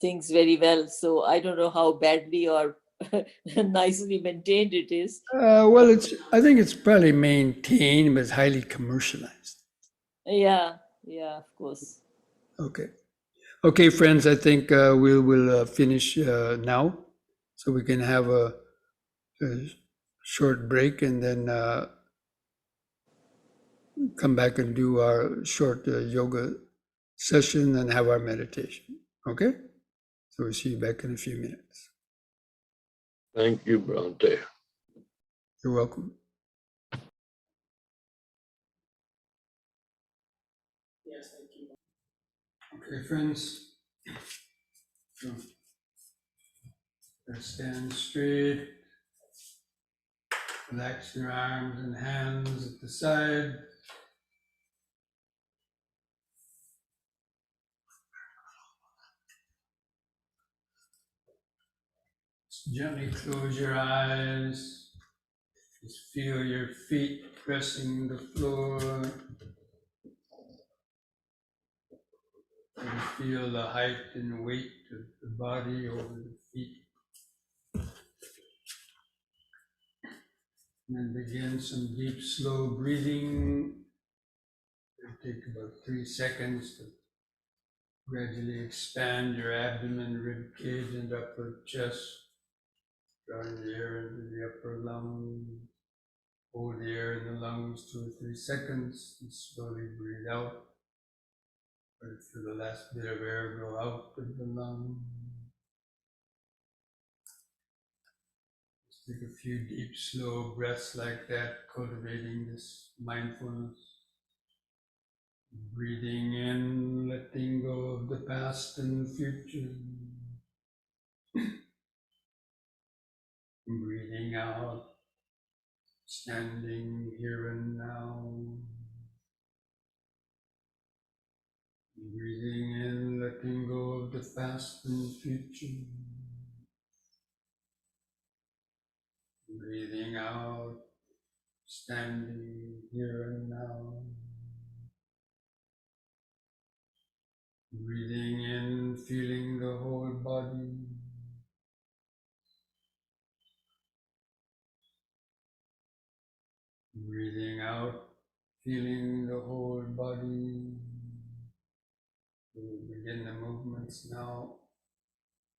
things very well. So I don't know how badly or nicely maintained it is. Well, I think it's probably maintained, but it's highly commercialized. Yeah, of course. Okay. Okay, friends, I think we will finish now, so we can have a short break and then come back and do our short yoga session and have our meditation. Okay? So we'll see you back in a few minutes. Thank you, Bhante. You're welcome. Yes, thank you. Okay, friends. So, let's stand straight. Relax your arms and hands at the side. Just gently close your eyes. Just feel your feet pressing the floor. And feel the height and weight of the body over the feet. And then begin some deep, slow breathing. It'll take about 3 seconds to gradually expand your abdomen, rib cage, and upper chest. Drawing the air into the upper lungs. Hold the air in the lungs 2 or 3 seconds and slowly breathe out. Let it feel the last bit of air go out of the lung. Just take a few deep, slow breaths like that, cultivating this mindfulness. Breathing in, letting go of the past and future. Breathing out, standing here and now. Breathing in, letting go of the past and future. Breathing out, standing here and now. Breathing in, feeling the whole body. Breathing out, feeling the whole body. We'll begin the movements now.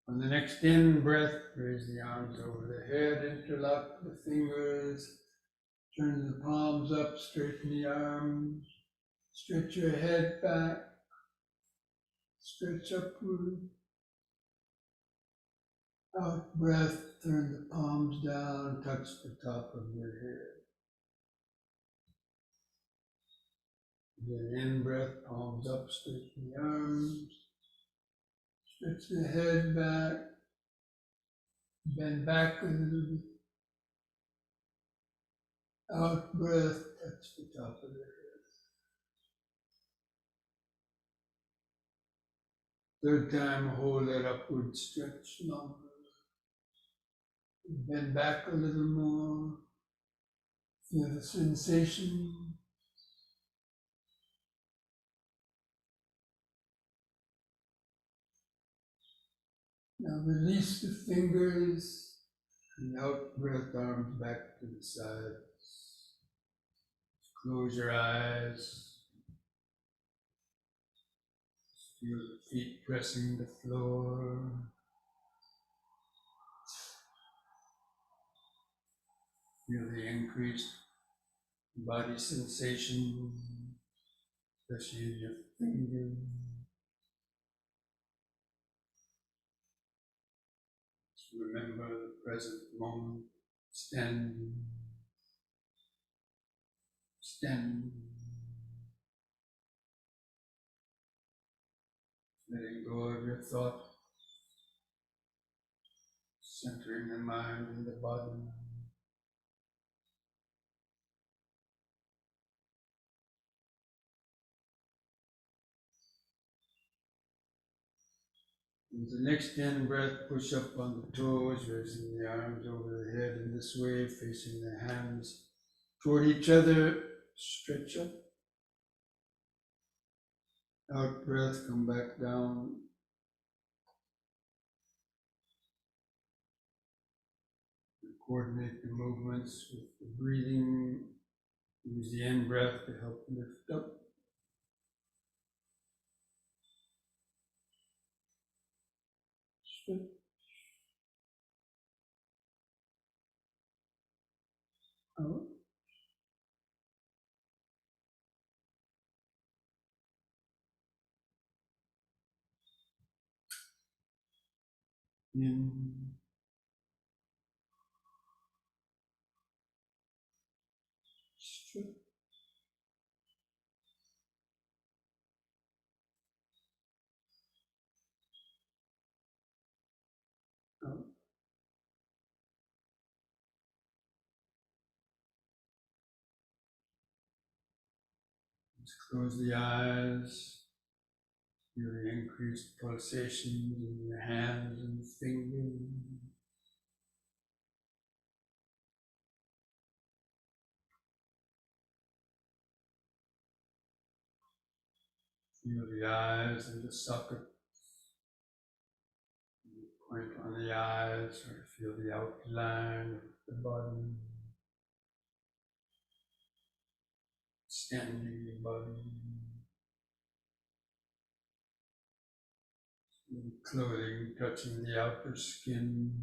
On the next in breath, raise the arms over the head, interlock the fingers, turn the palms up, straighten the arms, stretch your head back, stretch upward. Out breath, turn the palms down, touch the top of your head. Then in breath, palms up, straighten the arms, stretch the head back, bend back a little bit. Out breath, touch the top of the head. Third time, hold that upward stretch longer. Bend back a little more. Feel the sensation. Now release the fingers and out breath, arms back to the sides. Close your eyes. Feel the feet pressing the floor. Feel the increased body sensation, especially in your fingers. Just remember the present moment, standing, standing, letting go of your thought, centering the mind and the body. With the next in breath, push up on the toes, raising the arms over the head in this way, facing the hands toward each other, stretch up. Out breath, come back down. Coordinate the movements with the breathing. Use the in breath to help lift up. Stretch. Out. In. Stretch. Out. Let's close the eyes. Feel the increased pulsations in your hands and fingers. Feel the eyes and the socket. Point on the eyes or feel the outline of the body. Standing the body. The clothing touching the outer skin.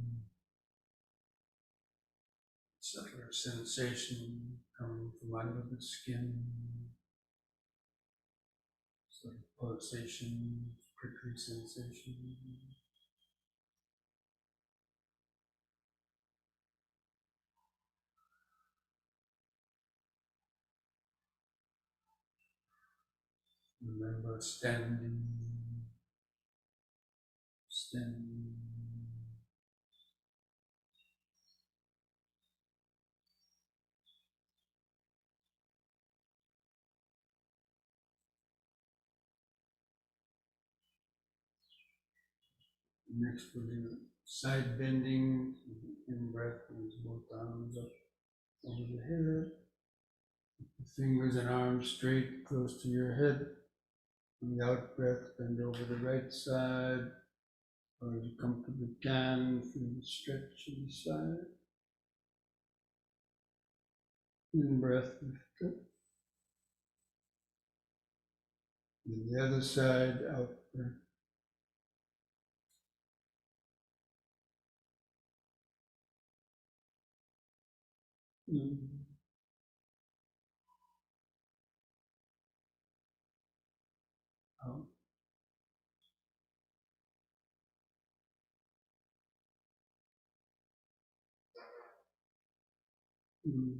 Subtler sensation coming from under the skin. Sort of pulsation, prickly sensation. Remember standing, standing. Next we'll do side bending, in breath, use both arms up over the head. The fingers and arms straight, close to your head. On the out breath, bend over the right side, or as you comfortably can, feel the stretch in the side. In breath, lift up. And the other side, out breath. Mm. Out. Mm.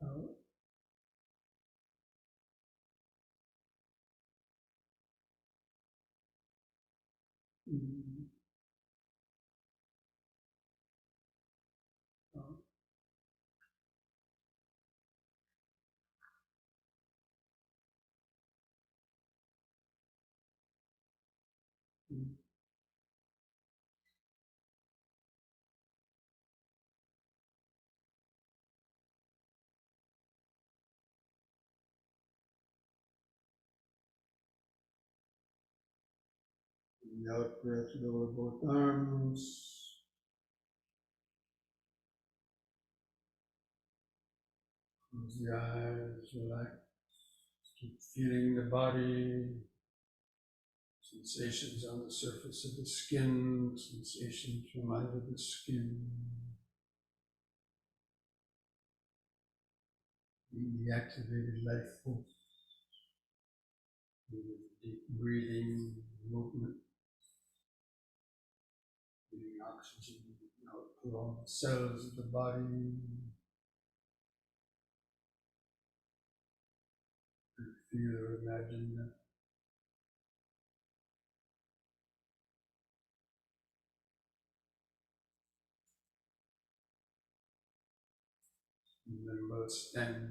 Out. Mm. Out. Mm. The out breath, lower both arms. Close the eyes, relax. Keep feeling the body. Sensations on the surface of the skin, sensations from under the skin. The activated life force. Deep breathing, movement. Breathing oxygen out to all the cells of the body. And feel or imagine that and then we'll stand.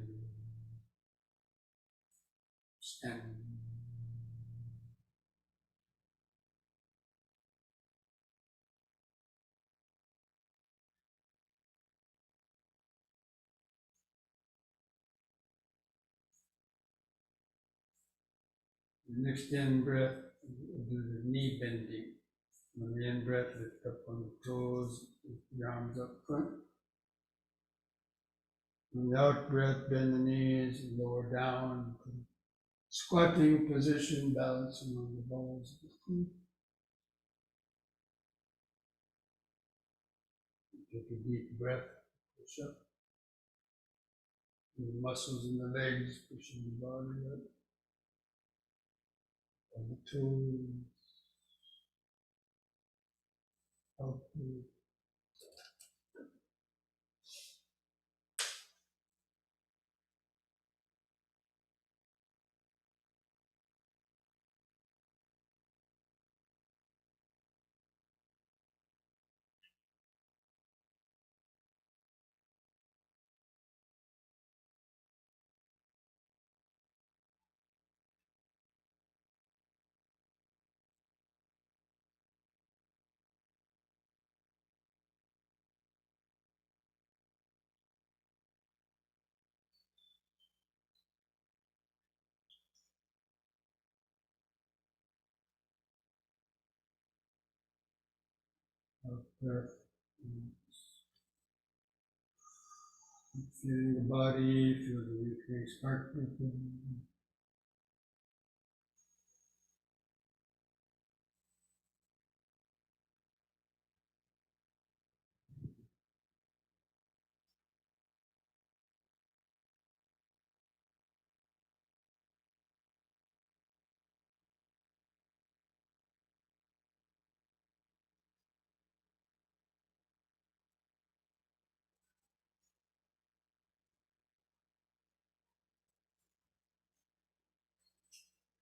The next in breath, we'll do the knee bending. On the in breath, lift up on the toes, lift the arms up front. On the out breath, bend the knees, lower down. Squatting position, balancing on the balls of the feet. Take a deep breath, push up. The muscles in the legs, pushing the body up. On the toes. Out through. Out breath. Feeling the body, feel the increased heart rhythm.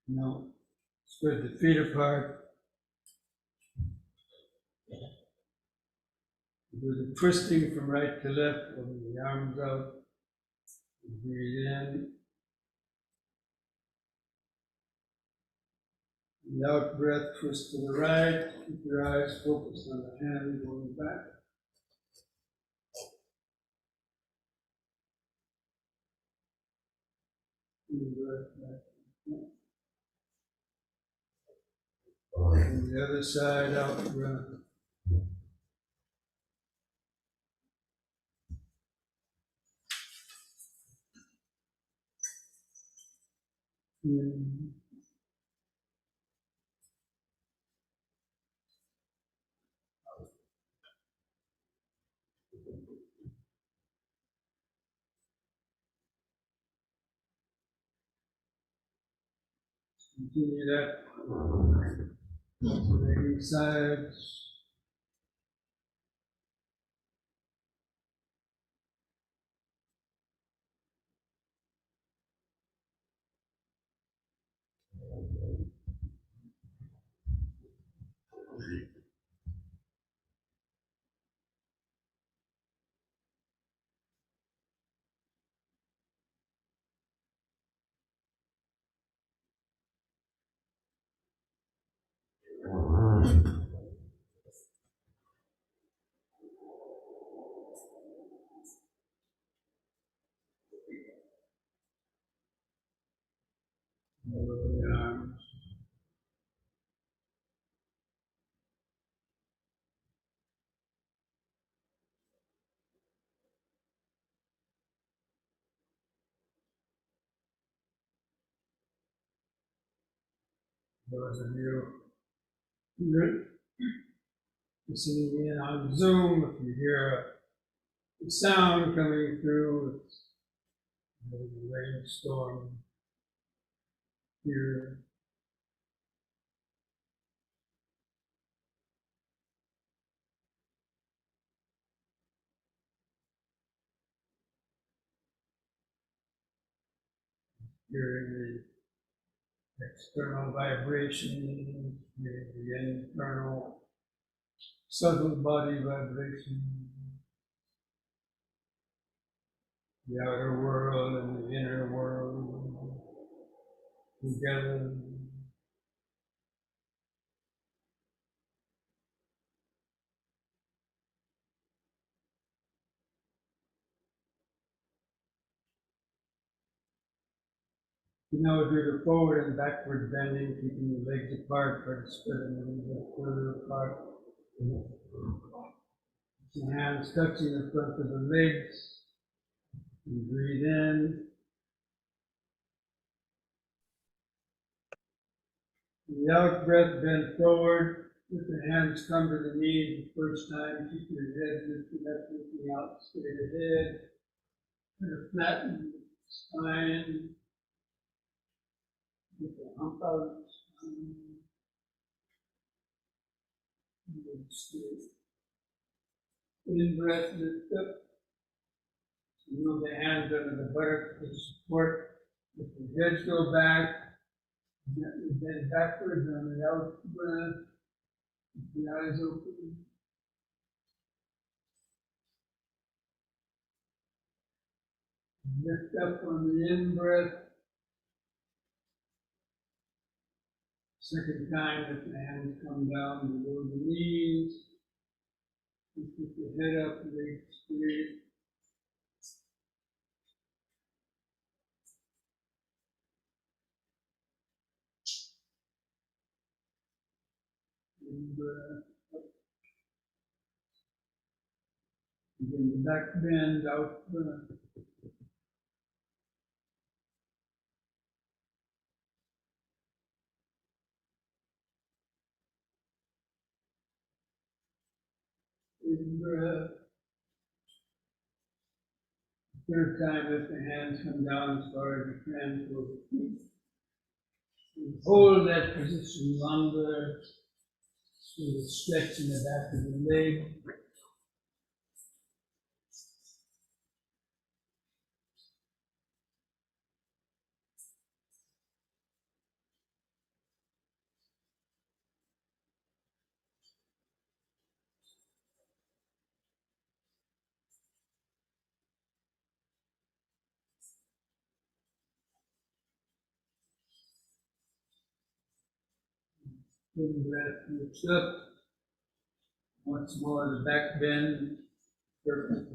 Now, spread the feet apart. Do the twisting from right to left, open the arms out. Breathe in. The out breath, twist to the right. Keep your eyes focused on the hand going back. Breath back. And the other side, out breath. in. Continue that alternating sides. Over the arms. Those of you listening in on Zoom, if you hear a sound coming through, it's a rainstorm here. Hearing the external vibrations, the internal subtle body vibration, the outer world and the inner world together. You know, do the forward and backward bending, keeping the legs apart, but spreading them a little further apart. The hands touching the front of the legs. And breathe in. The out breath, bend forward. Let the hands come to the knees the first time. Keep your head lifted up, looking out straight ahead. Kind of flatten the spine. Get the hump out of the spine. And straight. In breath, lift up. Move the hands under the buttock for support. Let the head go back. Gently bend backwards on the out breath. Keep the eyes open. Lift up on the in breath. Second time, let the hands come down below the knees. And keep the head up, legs straight. In breath. Begin the back bend, out breath. In breath. Third time, let the hands come down as far as you can toward the feet. And hold that position longer. With a stretch in the back of the leg. In breath, lifts up. Once more, the back bend. Perfect.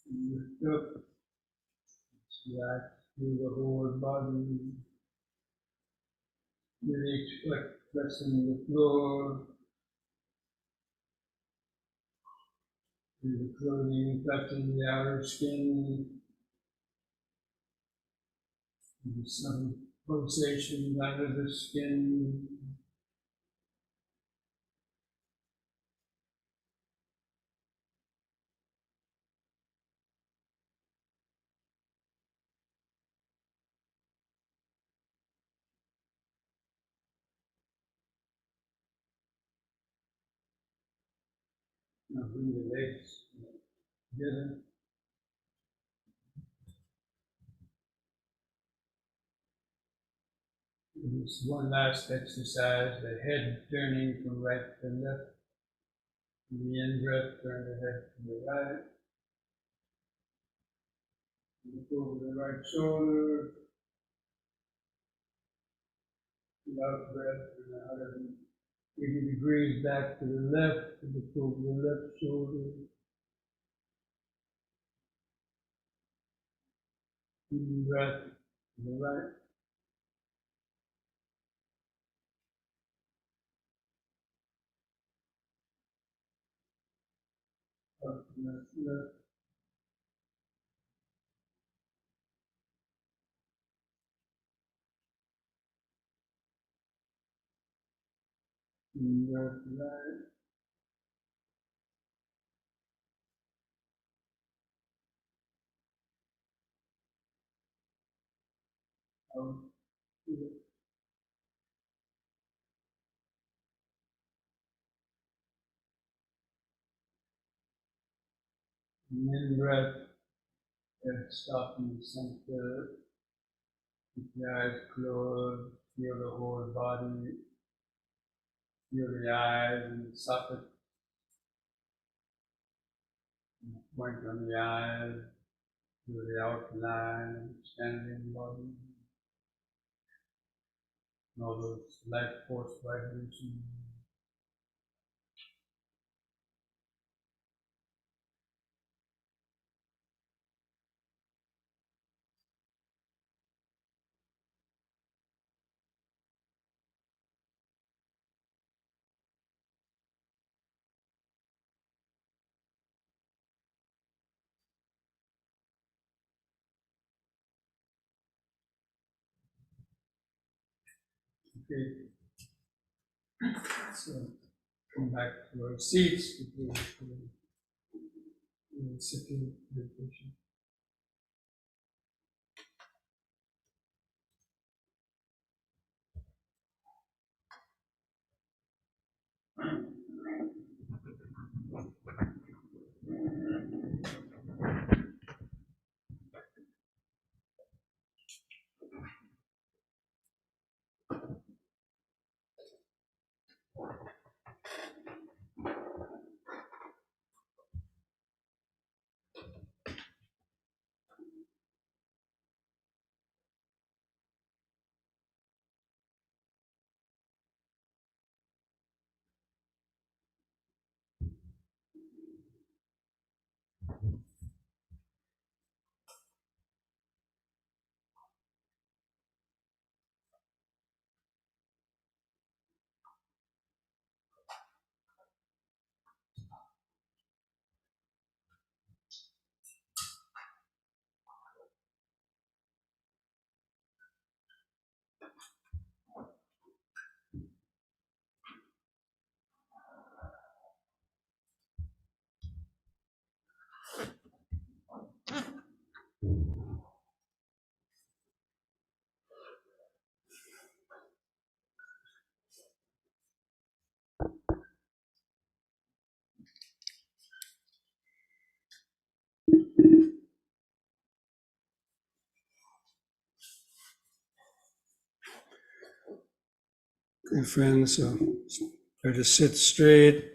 And lift up. Relax. through the whole body, with each foot pressing the floor, through the clothing touching the outer skin, and some pulsations under the skin. Now bring the legs together. And this one last exercise, the head turning from right to left. In the in-breath, turn the head to the right. Look over the right shoulder. The out-breath, turn 180 degrees back to the left. Look over the left shoulder. In-breath to the right. Up to the left. In-breath right. Out to the in-breath. Head stop in the center. Keep the eyes closed. Feel the whole body. Feel the eyes and the socket. Point on the eyes. Feel the outline, standing body. And all those life force vibrations. Okay. So come back to our seats before sitting meditation. Okay, friends, so try to sit straight.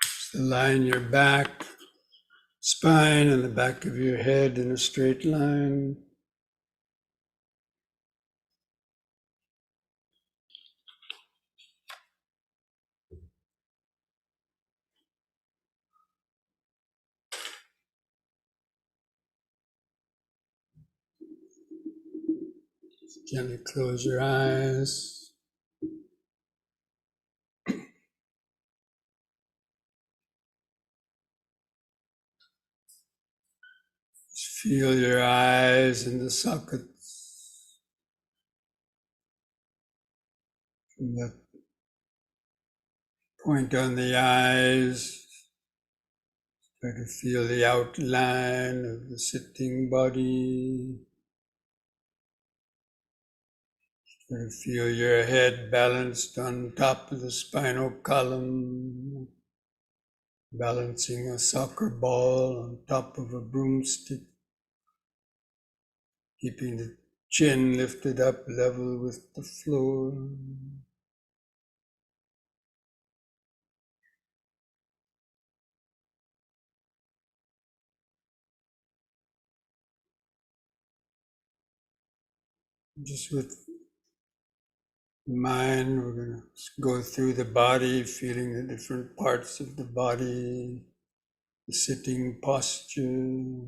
Just align your back, spine, and the back of your head in a straight line. Gently close your eyes. Just feel your eyes in the sockets. From that point on the eyes, try to feel the outline of the sitting body. Try to feel your head balanced on top of the spinal column, balancing a soccer ball on top of a broomstick, keeping the chin lifted up level with the floor. Just with the mind, we're going to go through the body, feeling the different parts of the body, the sitting posture.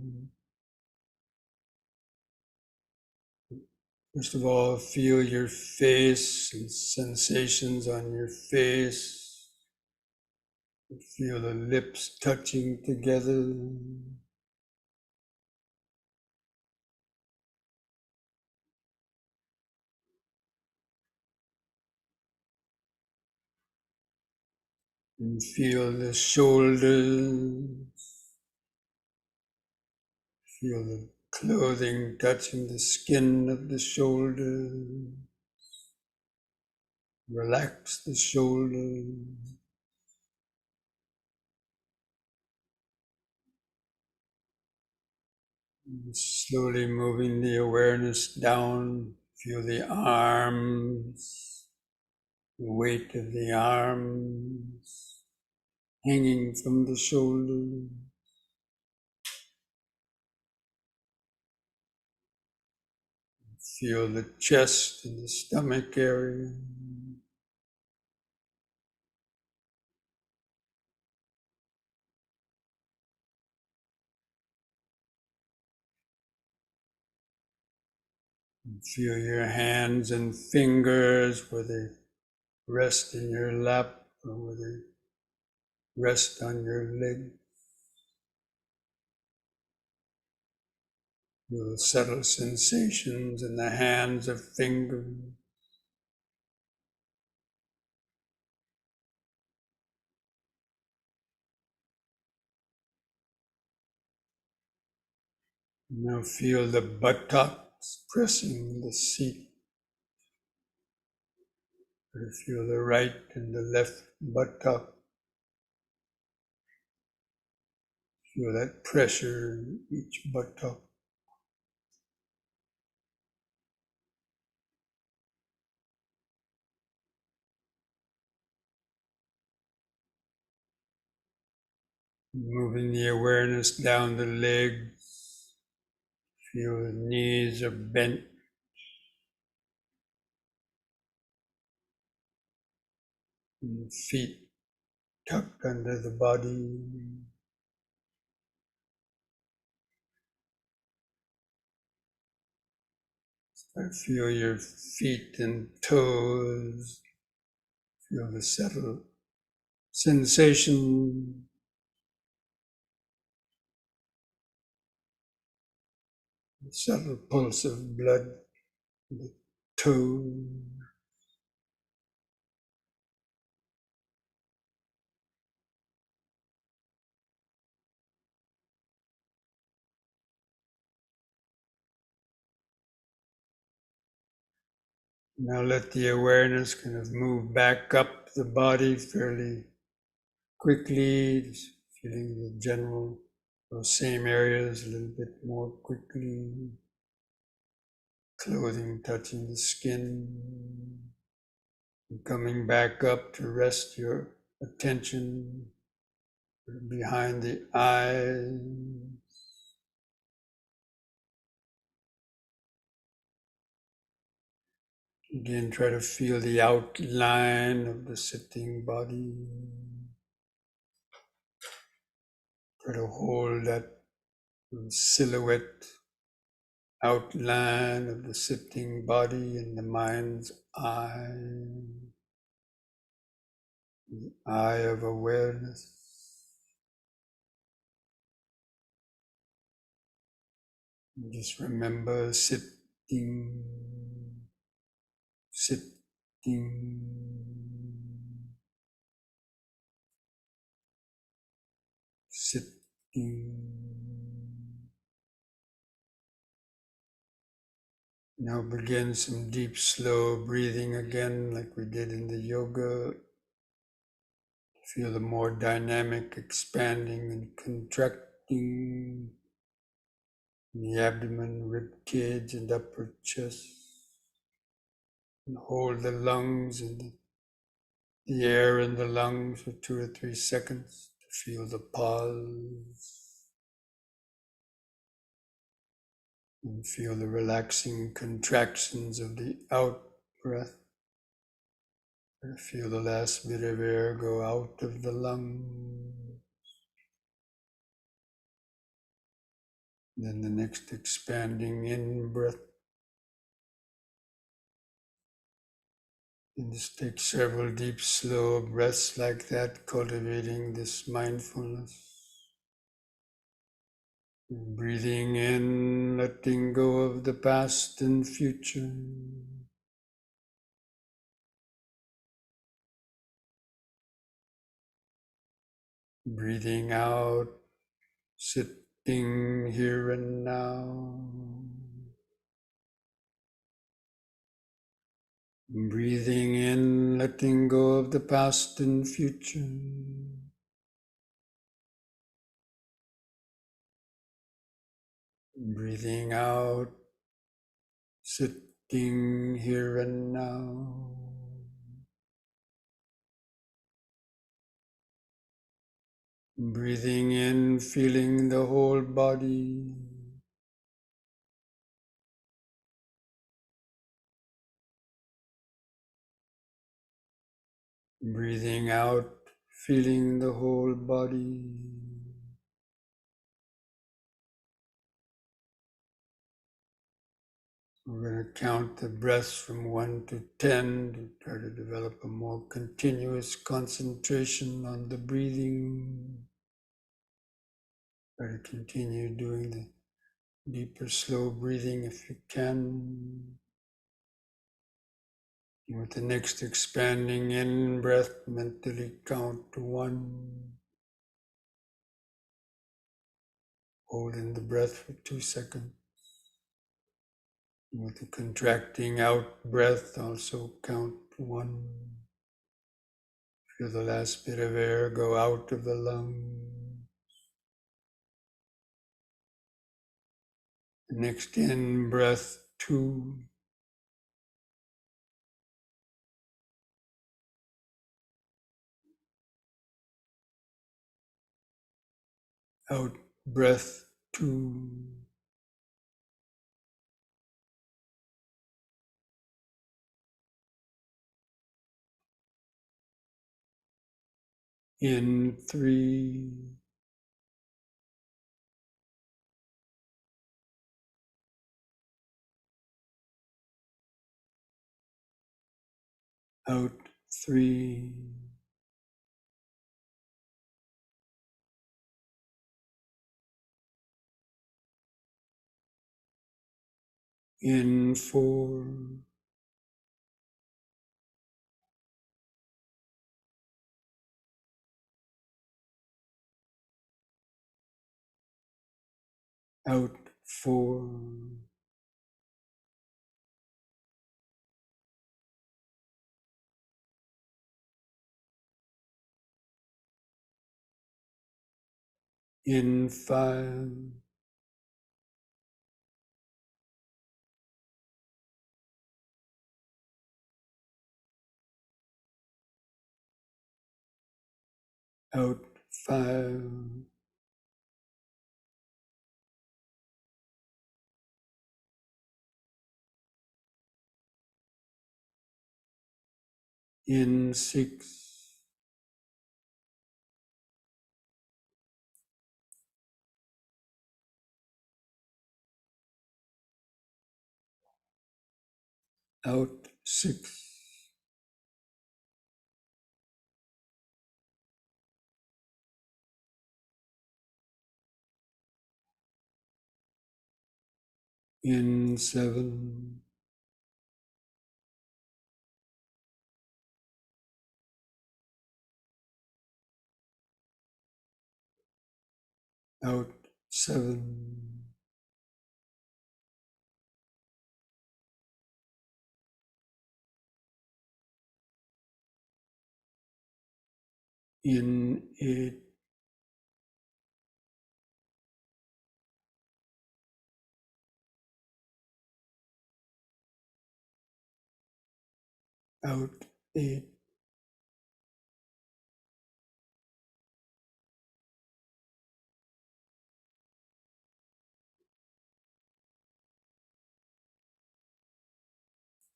First of all, feel your face and sensations on your face. Feel the lips touching together. And feel the shoulders. Feel the clothing touching the skin of the shoulder. Relax the shoulders. Slowly moving the awareness down. Feel the arms, the weight of the arms hanging from the shoulder. Feel the chest and the stomach area. Feel your hands and fingers where they rest in your lap or where they rest on your leg. Feel the subtle sensations in the hands of fingers. Now feel the buttocks pressing the seat. Feel the right and the left buttock. Feel that pressure in each buttock. Moving the awareness down the legs. Feel the knees are bent. And the feet tucked under the body. Feel your feet and toes. Feel the subtle sensation. The subtle pulse of blood in the toe. Now let the awareness kind of move back up the body fairly quickly, just feeling the general, those same areas a little bit more quickly. Clothing touching the skin. And coming back up to rest your attention behind the eyes. Again, try to feel the outline of the sitting body. Try to hold that silhouette outline of the sitting body in the mind's eye, the eye of awareness. Just remember sitting, sitting, sitting. Now begin some deep, slow breathing again, like we did in the yoga. Feel the more dynamic expanding and contracting in the abdomen, rib cage, and upper chest. And hold the lungs and the air in the lungs for 2 or 3 seconds to feel the pause. And feel the relaxing contractions of the out breath. And feel the last bit of air go out of the lung. Then the next expanding in breath. And just take several deep, slow breaths like that, cultivating this mindfulness. Breathing in, letting go of the past and future. Breathing out, sitting here and now. Breathing in, letting go of the past and future. Breathing out, sitting here and now. Breathing in, feeling the whole body. Breathing out, feeling the whole body. We're going to count the breaths from 1 to 10 to try to develop a more continuous concentration on the breathing. Try to continue doing the deeper, slow breathing if you can. And with the next expanding in breath, mentally count to 1. Hold in the breath for 2 seconds. And with the contracting out breath, also count 1. Feel the last bit of air go out of the lung. Next in breath, 2. Out breath, 2. In 3. Out 3. In 4. Out 4. In 5. Out 5. In 6. out 6, in 7, out 7, in 8, out 8,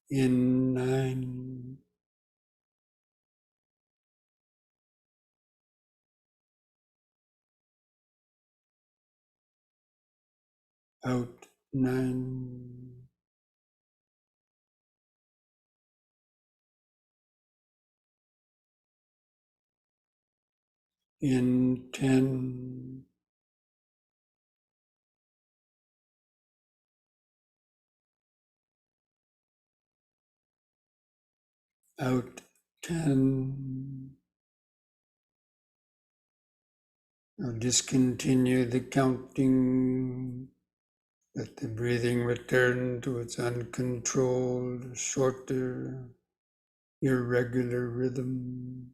in 9, out 9, in 10, out 10. Now discontinue the counting. Let the breathing return to its uncontrolled, shorter, irregular rhythm.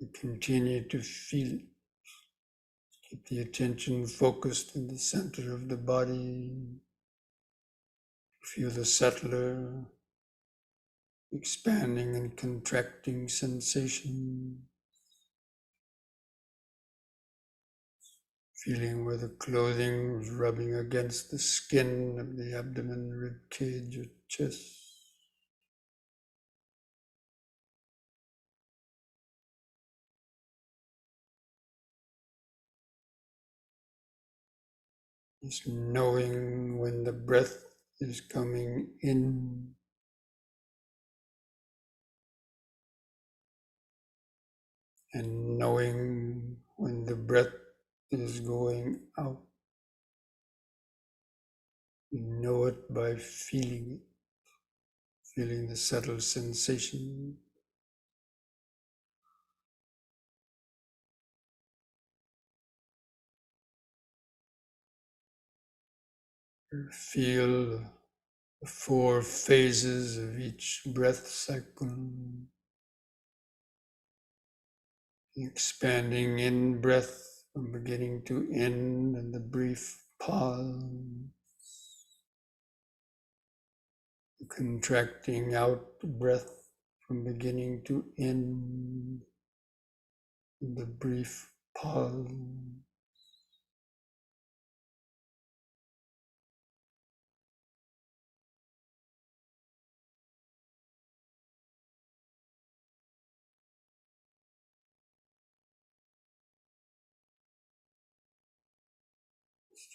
You continue to feel it. Keep the attention focused in the center of the body. Feel the subtler, expanding and contracting sensation. Feeling where the clothing is rubbing against the skin of the abdomen, rib cage, or chest. Just knowing when the breath is coming in and knowing when the breath is going out. You know it by feeling it, feeling the subtle sensation. Feel the 4 phases of each breath cycle. Expanding in breath from beginning to end, and the brief pause. Contracting out breath from beginning to end, and the brief pause.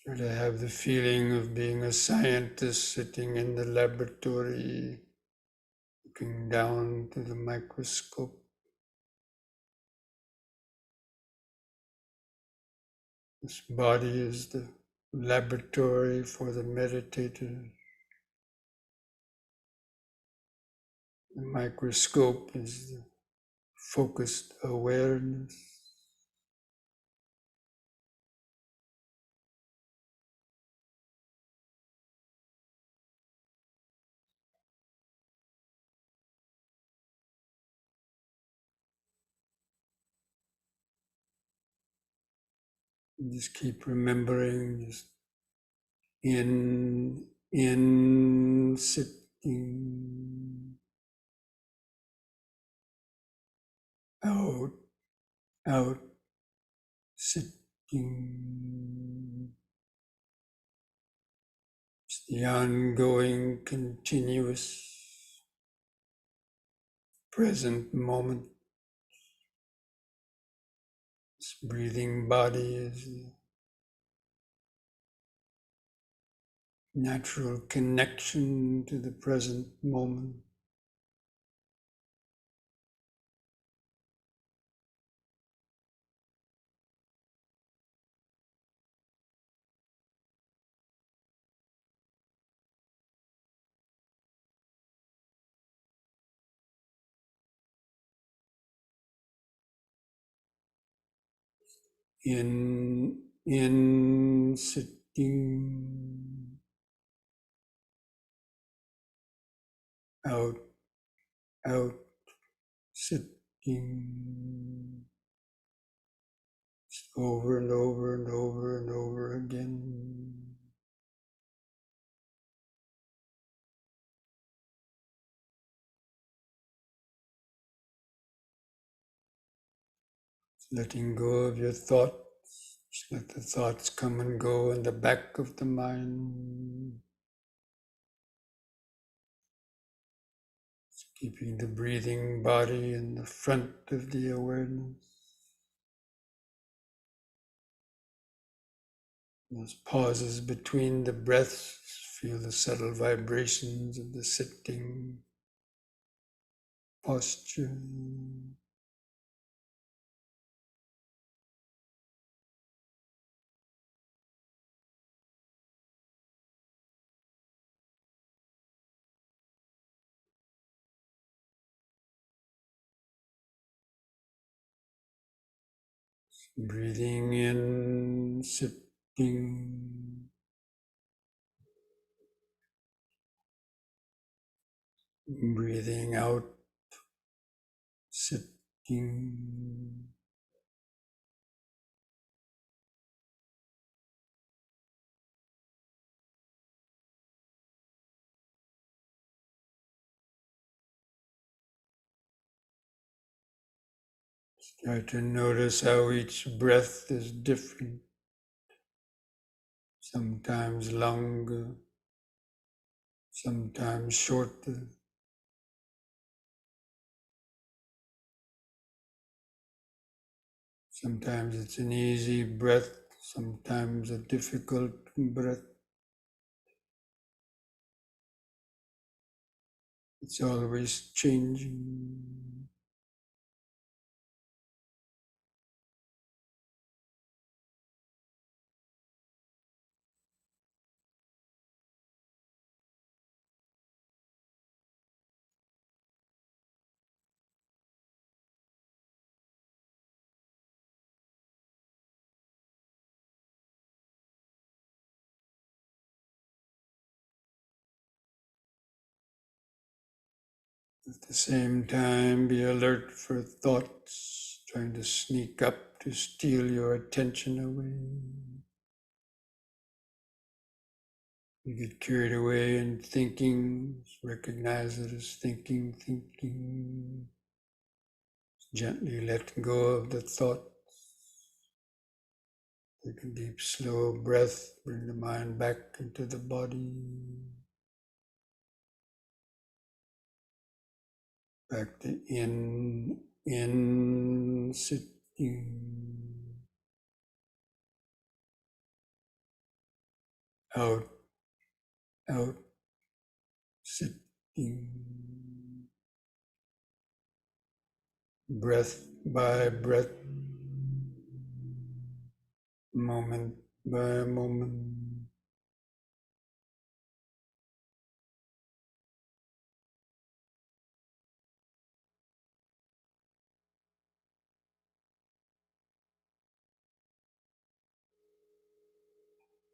Try to have the feeling of being a scientist sitting in the laboratory, looking down to the microscope. This body is the laboratory for the meditator. The microscope is the focused awareness. Just keep remembering, just in, sitting, out, sitting. It's the ongoing, continuous, present moment. This breathing body is the natural connection to the present moment. In sitting, out, out, sitting, over and over and over and over again. Letting go of your thoughts. Just let the thoughts come and go in the back of the mind. Just keeping the breathing body in the front of the awareness. Those pauses between the breaths, feel the subtle vibrations of the sitting posture. Breathing in, sitting. Breathing out, sitting. Try to notice how each breath is different. Sometimes longer, sometimes shorter. Sometimes it's an easy breath, sometimes a difficult breath. It's always changing. At the same time, be alert for thoughts trying to sneak up to steal your attention away. You get carried away in thinking, recognize it as thinking. Gently let go of the thoughts. Take a deep, slow breath, bring the mind back into the body. Back to in, sitting. Out, out, sitting. Breath by breath, moment by moment.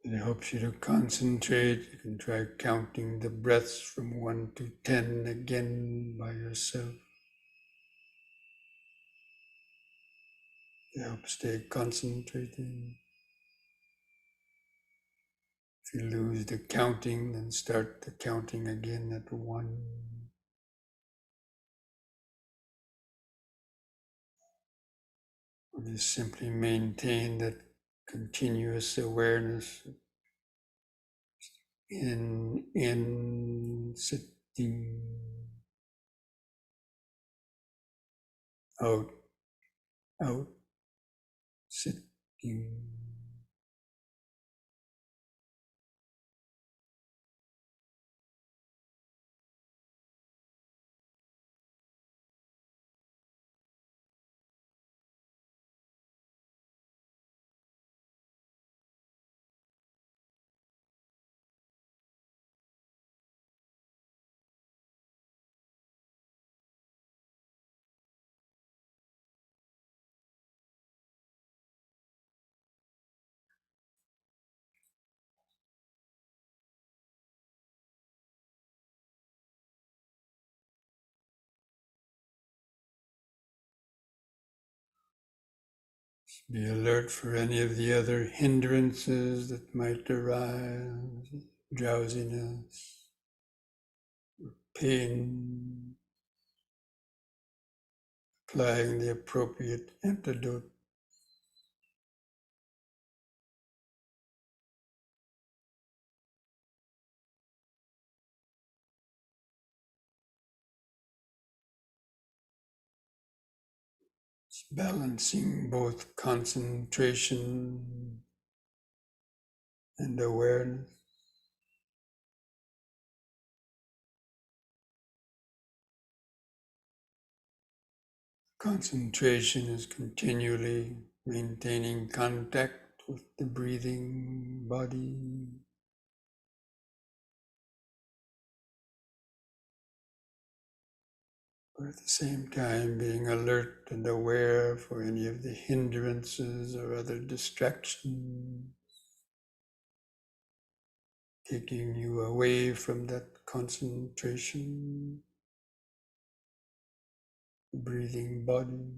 It helps you to concentrate. You can try counting the breaths from 1 to 10 again by yourself. To help stay concentrated. If you lose the counting, then start the counting again at 1. Or just simply maintain that continuous awareness in sitting, out, out, sitting. Be alert for any of the other hindrances that might arise, drowsiness, pain, applying the appropriate antidote. It's balancing both concentration and awareness. Concentration is continually maintaining contact with the breathing body. But at the same time, being alert and aware for any of the hindrances or other distractions, taking you away from that concentration, breathing body.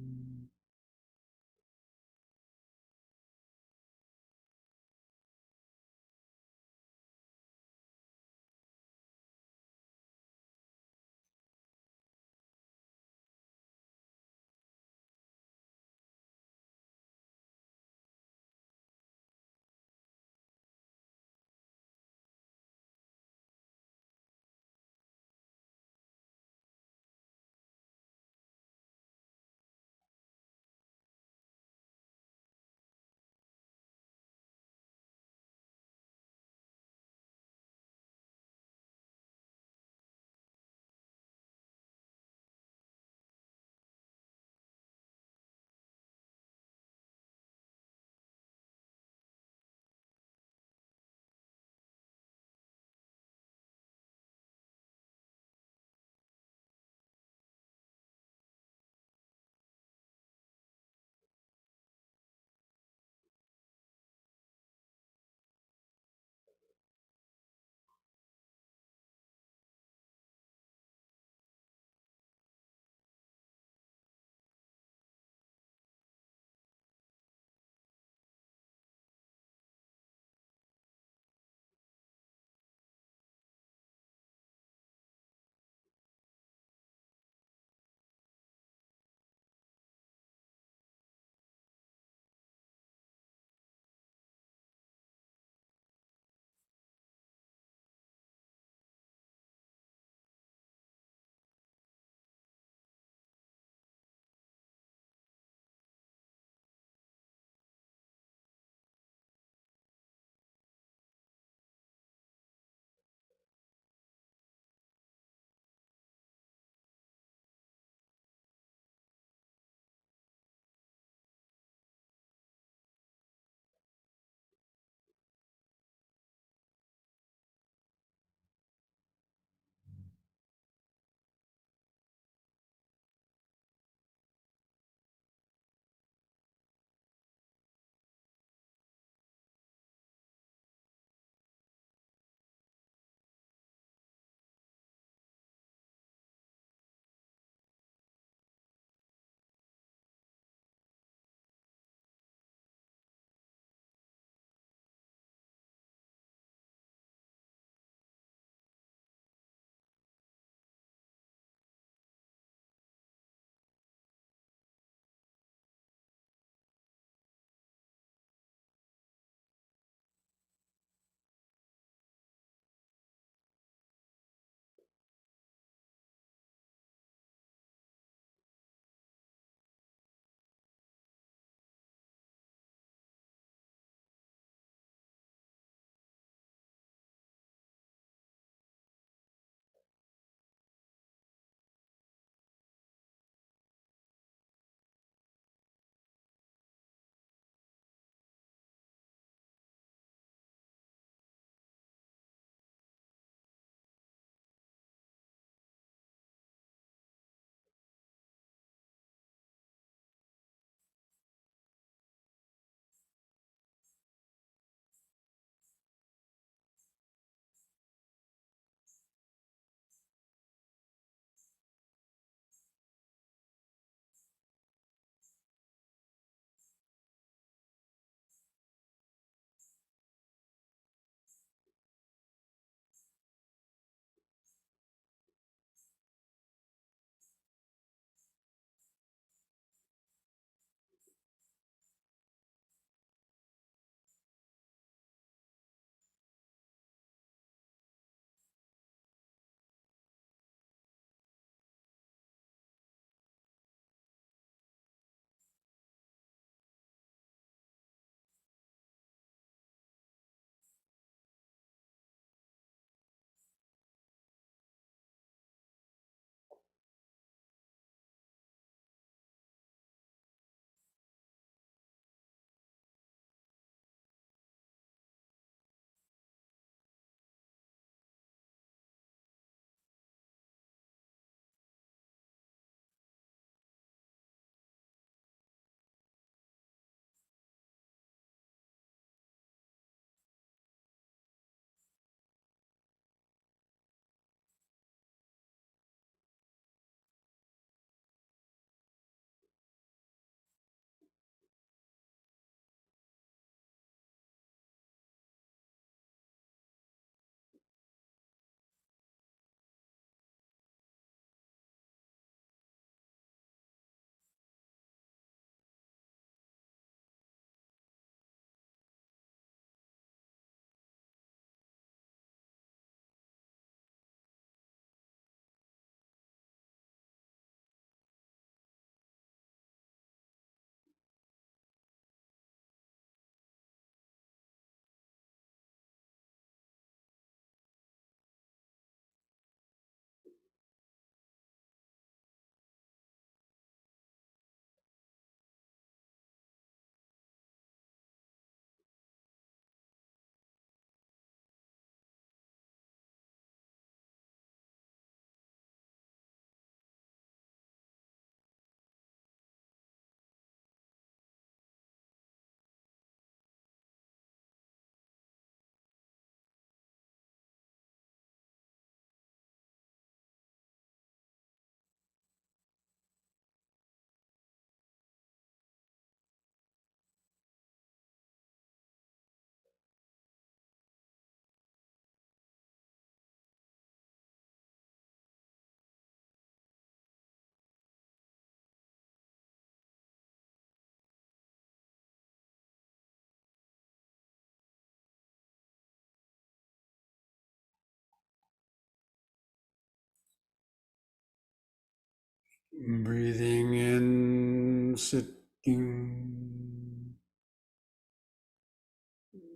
Breathing in, sitting.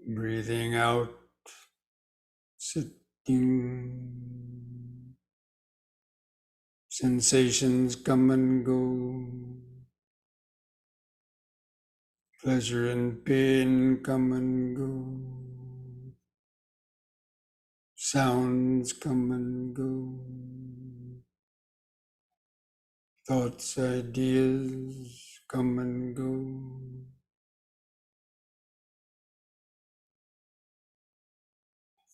Breathing out, sitting. Sensations come and go. Pleasure and pain come and go. Sounds come and go. Thoughts, ideas come and go.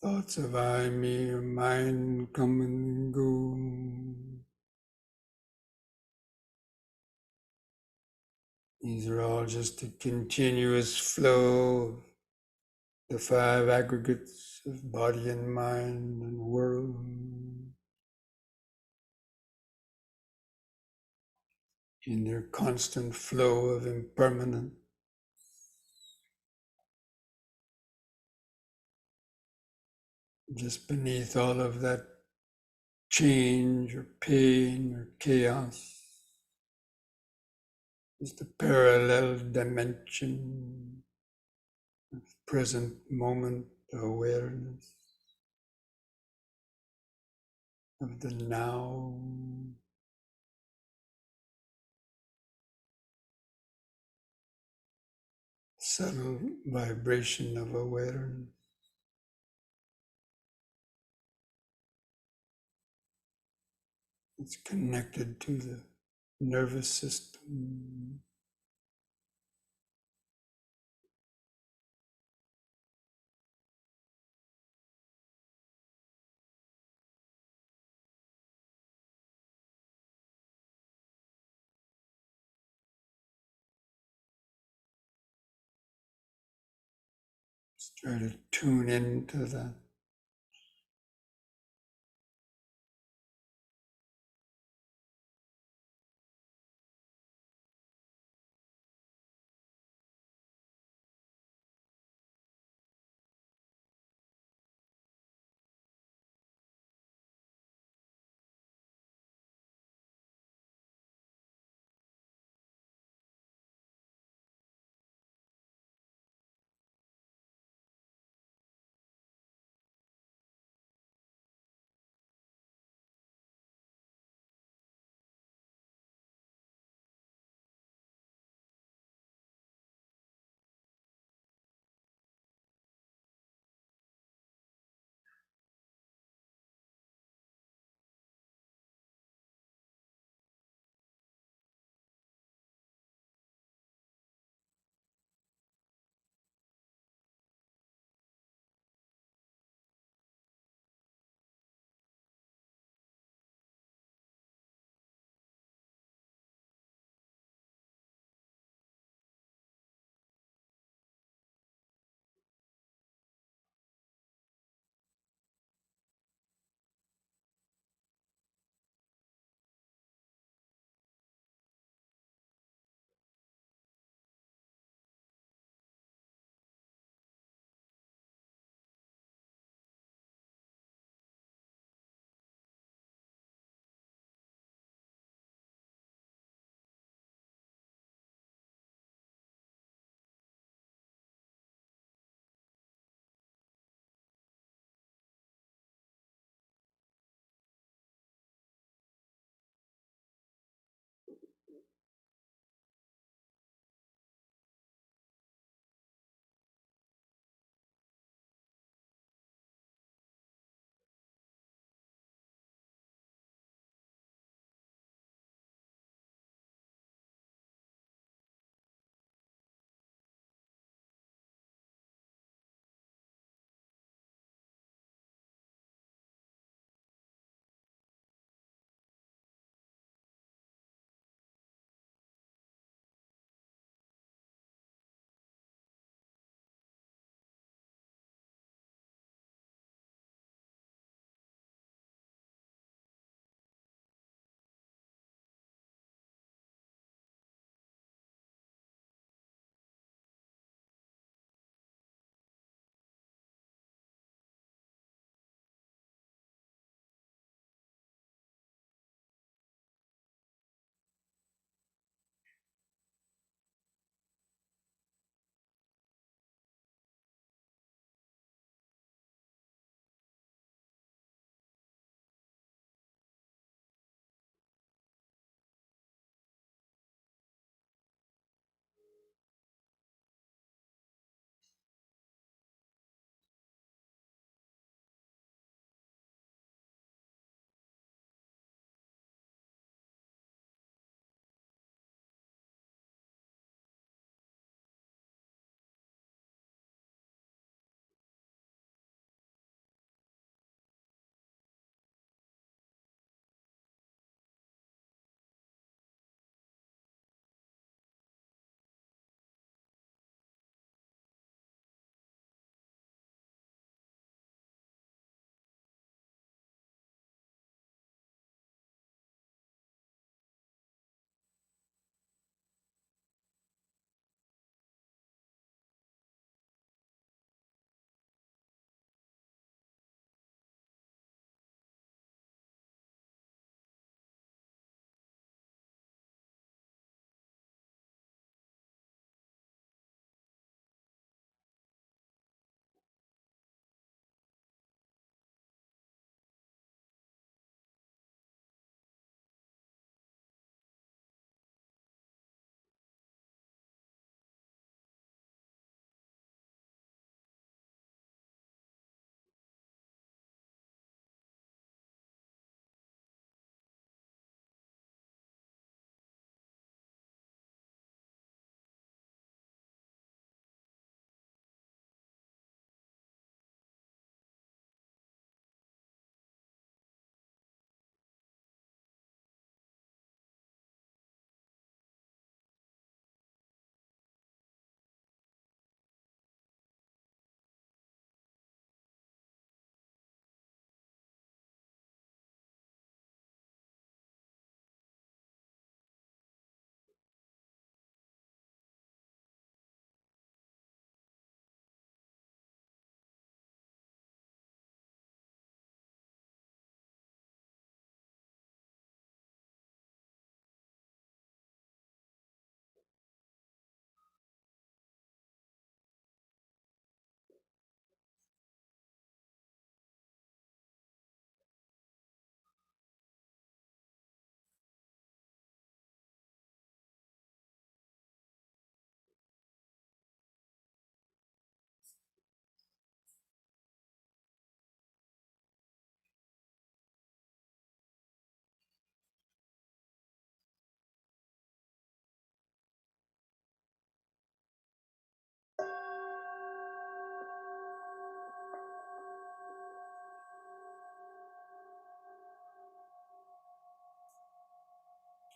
Thoughts of I, me, or mine come and go. These are all just a continuous flow of the five aggregates of body and mind and world in their constant flow of impermanence. Just beneath all of that change or pain or chaos is the parallel dimension of present moment awareness of the now. Subtle vibration of awareness. It's connected to the nervous system. Let's try to tune into that.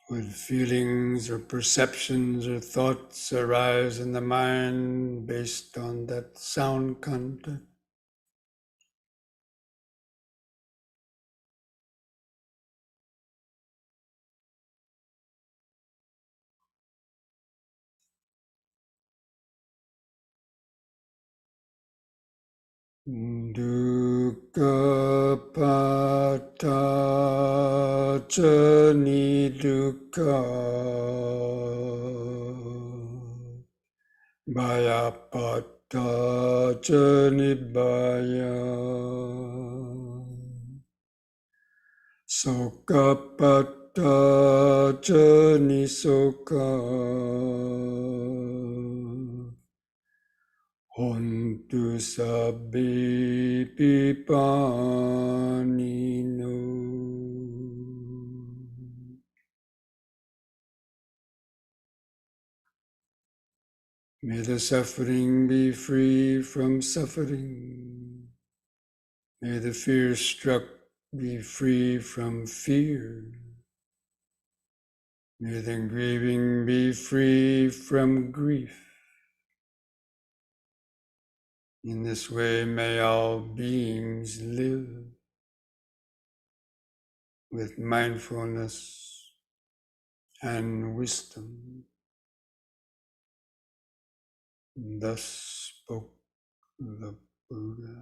When feelings or perceptions or thoughts arise in the mind based on that sound content, dukkha pata ca nidukkha bhayapata ca nibbaya sokapata ca nisoka hontu sabbi pipanino. May the suffering be free from suffering. May the fear struck be free from fear. May the grieving be free from grief. In this way, may all beings live with mindfulness and wisdom. Thus spoke the Buddha.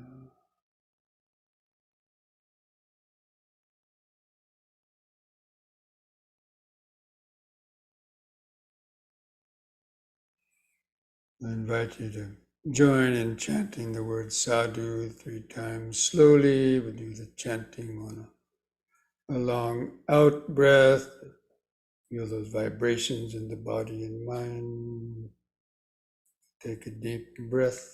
I invite you to join in chanting the word sadhu 3 times slowly. We do the chanting on a long out breath. Feel those vibrations in the body and mind. Take a deep breath.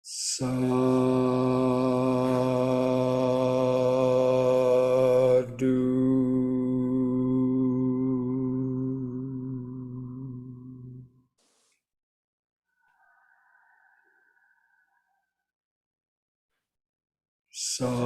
Sadhu. Sadhu.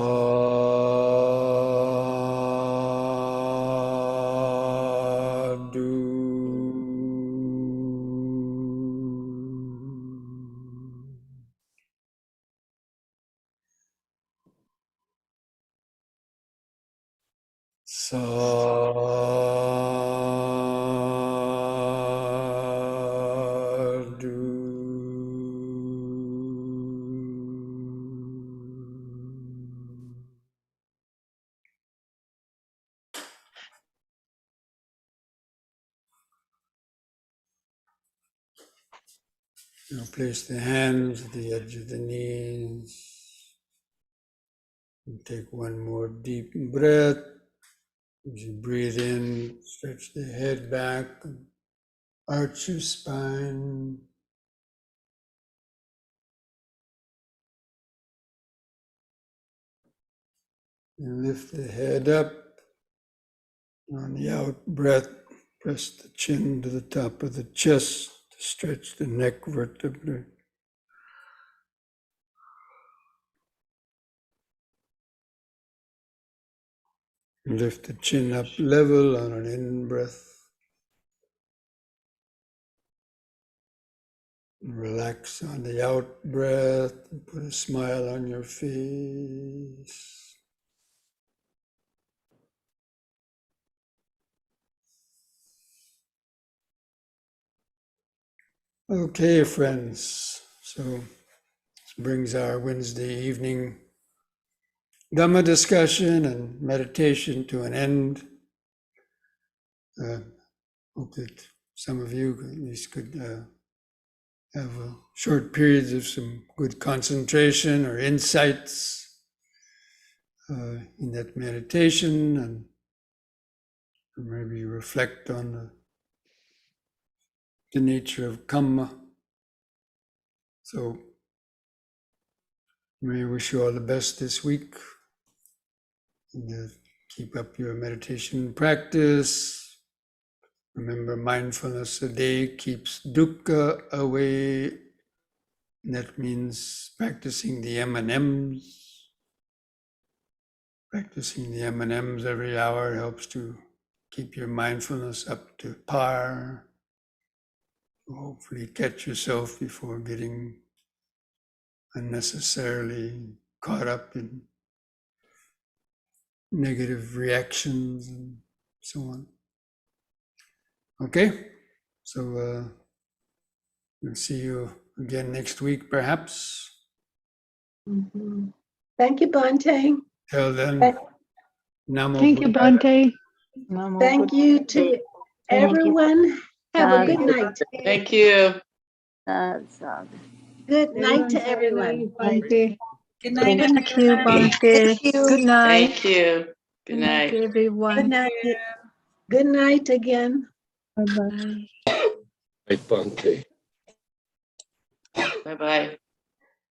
Now place the hands at the edge of the knees. And take one more deep breath. As you breathe in, stretch the head back, arch your spine. And lift the head up. On the out breath, press the chin to the top of the chest to stretch the neck vertebrae. Lift the chin up level on an in-breath. Relax on the out-breath and put a smile on your face. Okay, friends. So this brings our Wednesday evening Dhamma discussion and meditation to an end. Hope that some of you at least could have short periods of some good concentration or insights in that meditation, and maybe reflect on the nature of Kamma. So may I wish you all the best this week. And, keep up your meditation practice. Remember, mindfulness a day keeps dukkha away. And that means practicing the M&Ms. Practicing the M&Ms every hour helps to keep your mindfulness up to par. Hopefully catch yourself before getting unnecessarily caught up in negative reactions and so on. Okay, so we'll see you again next week, perhaps. Mhm. Thank you, Bhante. Till then, Namo Thank you, Buddhaya. Bhante. Thank you to everyone. Have a good night. Thank you. Good night to everyone. Bhante. Good night. Thank you, Bhante. Thank you. Good night. Thank you. Good night. Good everyone. night. Good night again. Bye-bye. Bye, Bhante. Bye-bye.